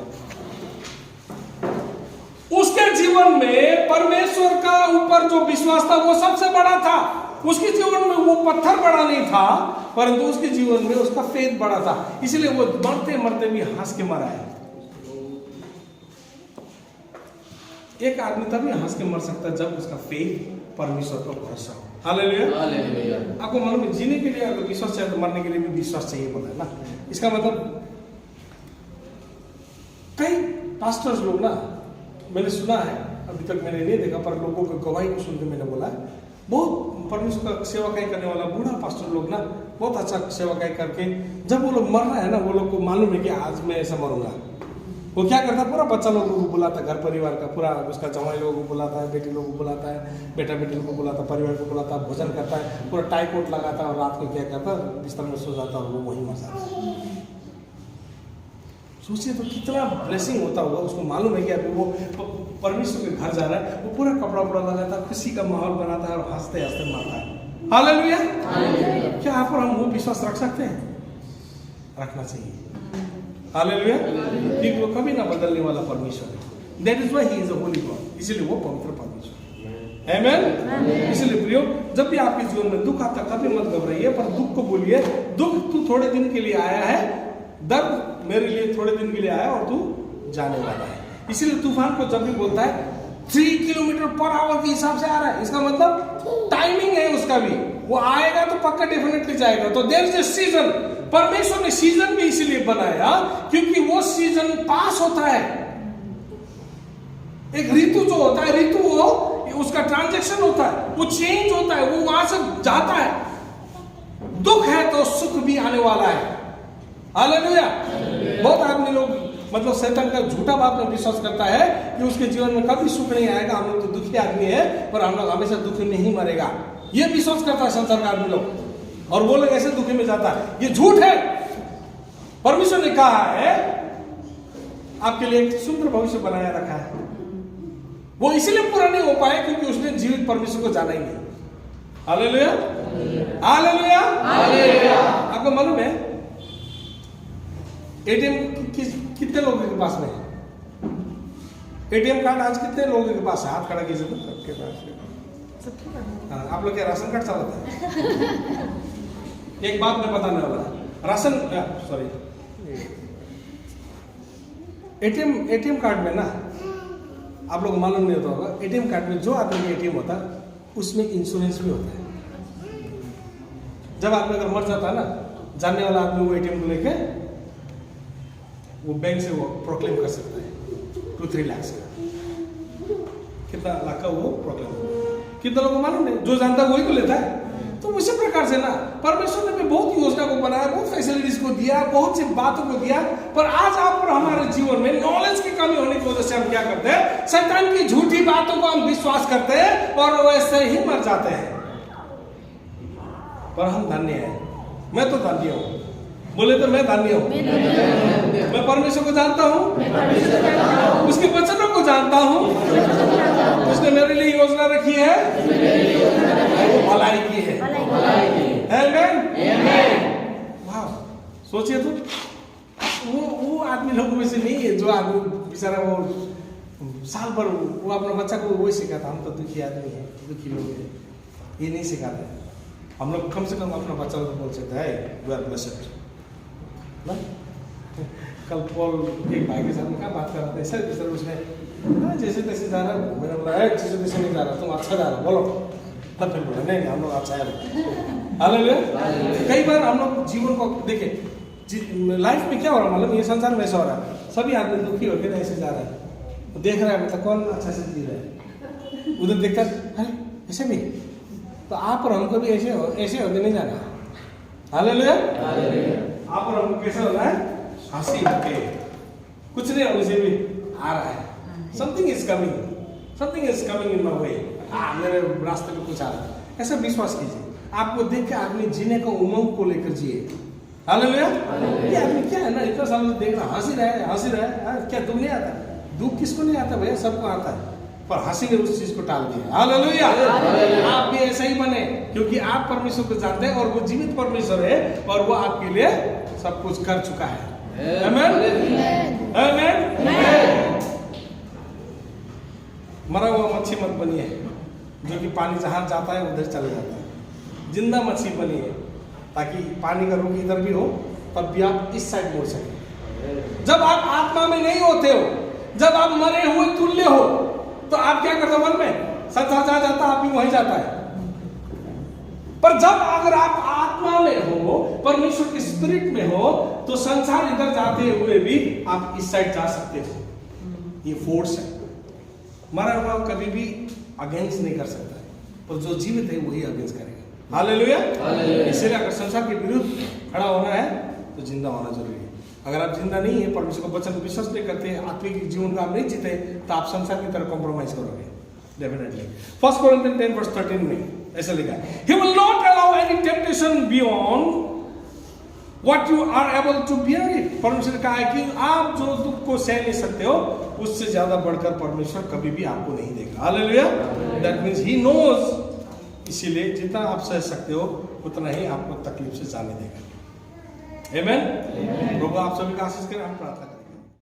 उसके जीवन में परमेश्वर का ऊपर जो विश्वास था वो सबसे बड़ा था। उसके जीवन में वो पत्थर बड़ा नहीं था, परंतु उसके जीवन में उसका फेथ बड़ा था, इसलिए वो मरते मरते भी हंस के मरा है। एक आदमी तभी हंस के मर सकता है जब उसका फेथ परमेश्वर पर भरोसा हो। हालेलुया। आपको मालूम है जीने के लिए अगर विश्वास चाहिए तो मरने के लिए भी विश्वास चाहिए बोला है ना। इसका मतलब कई पास्टर्स लोग ना, मैंने सुना है, अभी तक मैंने नहीं देखा, पर लोगों की गवाही को सुनकर मैंने बोला है, बहुत परमेश्वर का सेवाकाई करने वाला बूढ़ा पास्टर लोग ना बहुत अच्छा सेवाकाई करके जब वो लोग मर रहे हैं ना, वो लोग को मालूम है कि आज मैं ऐसा मरूंगा, वो क्या करता है, पूरा बच्चा लोगों को बुलाता है, घर परिवार का पूरा उसका जवाई लोगों को बुलाता है, बेटी लोगों को बुलाता है, बेटा बेटी लोगों को बुलाता है, परिवार को बुलाता है, भोजन करता है, पूरा टाई कोट लगाता है और रात को क्या करता है, बिस्तर में सो जाता है और वो वहीं मर जाता है। सोचिए तो कितना ब्लेसिंग होता होगा। उसको मालूम है कि अभी वो परमेश्वर के घर जा रहा है, वो पूरा कपड़ा लगाता है, खुशी का माहौल बनाता है और हंसते हंसते मारता है। हालेलुया। क्या आप और हम वो विश्वास रख सकते हैं? रखना चाहिए। हालेलुया। क्योंकि वो कभी ना बदलने वाला परमेश्वर है। That is why he is a Holi God, इसलिए वो पवित्र परमेश्वर। आमेन। इसलिए प्रियो, जब भी आपके जीवन में दुख आता कभी मत घबराइए, पर दुख को बोलिए, दुख तू थोड़े दिन के लिए आया है, दर्द मेरे लिए थोड़े दिन के लिए आया और तू जाने वाला है। इसीलिए तूफान को जब भी बोलता है 3 किलोमीटर पर आवर के हिसाब से आ रहा है, इसका मतलब टाइमिंग है उसका भी, वो आएगा तो पक्का डेफिनेटली जाएगा। तो देयर इज अ सीजन, परमेश्वर ने सीजन भी इसीलिए बनाया क्योंकि वो सीजन पास होता है। एक ऋतु जो होता है, ऋतु वो उसका ट्रांजैक्शन होता है, वो चेंज होता है, वो वहां से जाता है। दुख है तो सुख भी आने वाला है। हालेलुया। बहुत आदमी लोग मतलब शैतान का झूठा बात में विश्वास करता है कि उसके जीवन में कभी सुख नहीं आएगा, हम लोग तो दुखी आदमी है पर हम लोग हमेशा दुखी में ही मरेगा, ये विश्वास करता है संसार का आदमी लोग, और वो लोग ऐसे दुखी में जाता है। ये झूठ है। परमेश्वर ने कहा है आपके लिए एक सुंदर भविष्य बनाया रखा है। वो इसलिए पूरा नहीं हो पाया क्योंकि उसने जीवित परमेश्वर को जाना ही नहीं। Hallelujah, hallelujah, hallelujah. आपको मालूम है एटीएम कितने लोगों के पास में है? एटीएम कार्ड आज कितने लोगों के पास है? हाथ खड़ा कीजिए तो सबके पास। हाँ, आप लोग क्या राशन कार्ड चलाते हैं? एक बात मैं बताने वाला, राशन सॉरी एटीएम कार्ड में ना, आप लोग मालूम नहीं होता होगा, एटीएम कार्ड में जो आदमी का एटीएम होता है उसमें इंश्योरेंस भी होता है। जब आदमी अगर मर जाता है ना, जानने वाला आदमी वो एटीएम को लेके वो बैंक से वो प्रोक्लेम कर सकता है 2-3 लाख का, कितना लाख का वो प्रोक्लेम। कितना लोगों को मालूम नहीं, जो जानता है वही तो लेता है। तो उसी प्रकार से ना परमेश्वर ने भी बहुत योजना को बनाया, बहुत फैसिलिटीज को दिया, बहुत सी बातों को दिया, पर आज आप और हमारे जीवन में नॉलेज की कमी होने की वजह से हम क्या करते हैं? शैतान की झूठी बातों को हम विश्वास करते हैं और वैसे ही मर जाते हैं। पर हम धन्य हैं, मैं तो धन्य हूं। बोले तो मैं धन्य हूं। मैं परमेश्वर को जानता हूं, उसके वचनों को जानता हूं, उसने मेरे लिए योजना रखी है, वो भलाई की है। आमेन। वाह, सोचिए तो वो आदमी लोगों में से नहीं है जो आदमी बेचारा वो साल भर वो अपना बच्चा को वही सिखाता, हम तो दुखी आदमी है, दुखी लोग है, ये नहीं सिखाते। हम लोग कम से कम अपना बच्चा को बोल सकते हैं वी आर ब्लेस्ड ना। कल पॉल एक भाई के साथ में क्या बात कर रहा था, सर उसने जैसे तैसे जा रहा है, मैंने बोला जैसे तैसे नहीं जा रहा, तुम अच्छा जा रहा बोलो, तब फिर बोला नहीं हम लोग अच्छा है। हालेलुया। कई बार हम लोग जीवन को देखे, लाइफ में क्या हो रहा है, मतलब ये संसार में ऐसा हो रहा है, सभी आदमी दुखी होकर ऐसे जा रहा है, देख रहा है मतलब कौन अच्छा से जी रहा है, उधर देखकर अरे ऐसे भी, तो आप और हमको भी ऐसे होते नहीं जाना। हालेलुया। आप और हमको कैसे होना है? हंसी होके, कुछ नहीं होने से भी आ रहा है, something is coming in my way, मेरे रास्ते में कुछ आ रहा है, ऐसा विश्वास कीजिए। आपको देख के आदमी जीने का उमंग को लेकर जिए। हालेलुया। ये आदमी क्या है ना, इतना साल से देख रहा, हंसी रहा है, क्या दुख नहीं आता? दुख किसको नहीं आता भैया, सबको आता है, पर हंसी ने उस चीज को टाल दिया। हालेलुया। आप भी ऐसा ही बने, क्योंकि आप परमेश्वर को जानते हैं और वो जीवित परमेश्वर है और वो आपके लिए सब कुछ कर चुका है। आमेन, आमेन। मरा हुआ मच्छी मत बनिए जो कि पानी जहां जाता है उधर चले जाता है। जिंदा मच्छी बनिए ताकि पानी का रुख इधर भी हो तब भी आप इस साइड मोड़ सके। जब आप आत्मा में नहीं होते हो, जब आप मरे हुए तुल्य हो, तो आप क्या करते हो? मन में संसार जहां जाता आप भी वहीं जाता है। पर जब अगर आप आत्मा में हो, परमेश्वर के स्पिरिट में हो, तो संसार इधर जाते हुए भी आप इस साइड जा सकते हो। ये फोर्स है। मरा हुआ कभी भी अगेंस्ट नहीं कर सकता है, पर जो जीवित है वही अगेंस्ट करेगा। हालेलुया। इसलिए अगर संसार के विरुद्ध खड़ा होना है तो जिंदा होना जरूरी है। अगर आप जिंदा नहीं है, परमेश्वर को वचन विश्वास नहीं करते, आत्मिक जीवन को आप नहीं जीते, तो आप संसार की तरह कॉम्प्रोमाइज करोगे डेफिनेटली। 1 Corinthians 10:13 में ऐसा लिखा है, He will not allow any temptation beyond what you are able to bear it। परमेश्वर ने कहा है कि आप जो दुख को सह नहीं सकते हो, उससे ज्यादा बढ़कर परमेश्वर कभी भी आपको नहीं देगा। Hallelujah. That means he knows, इसीलिए जितना आप सह सकते हो उतना ही आपको तकलीफ से जाने देगा। आमेन। प्रभु आप सभी का आशीष करें, हम प्रार्थना करें।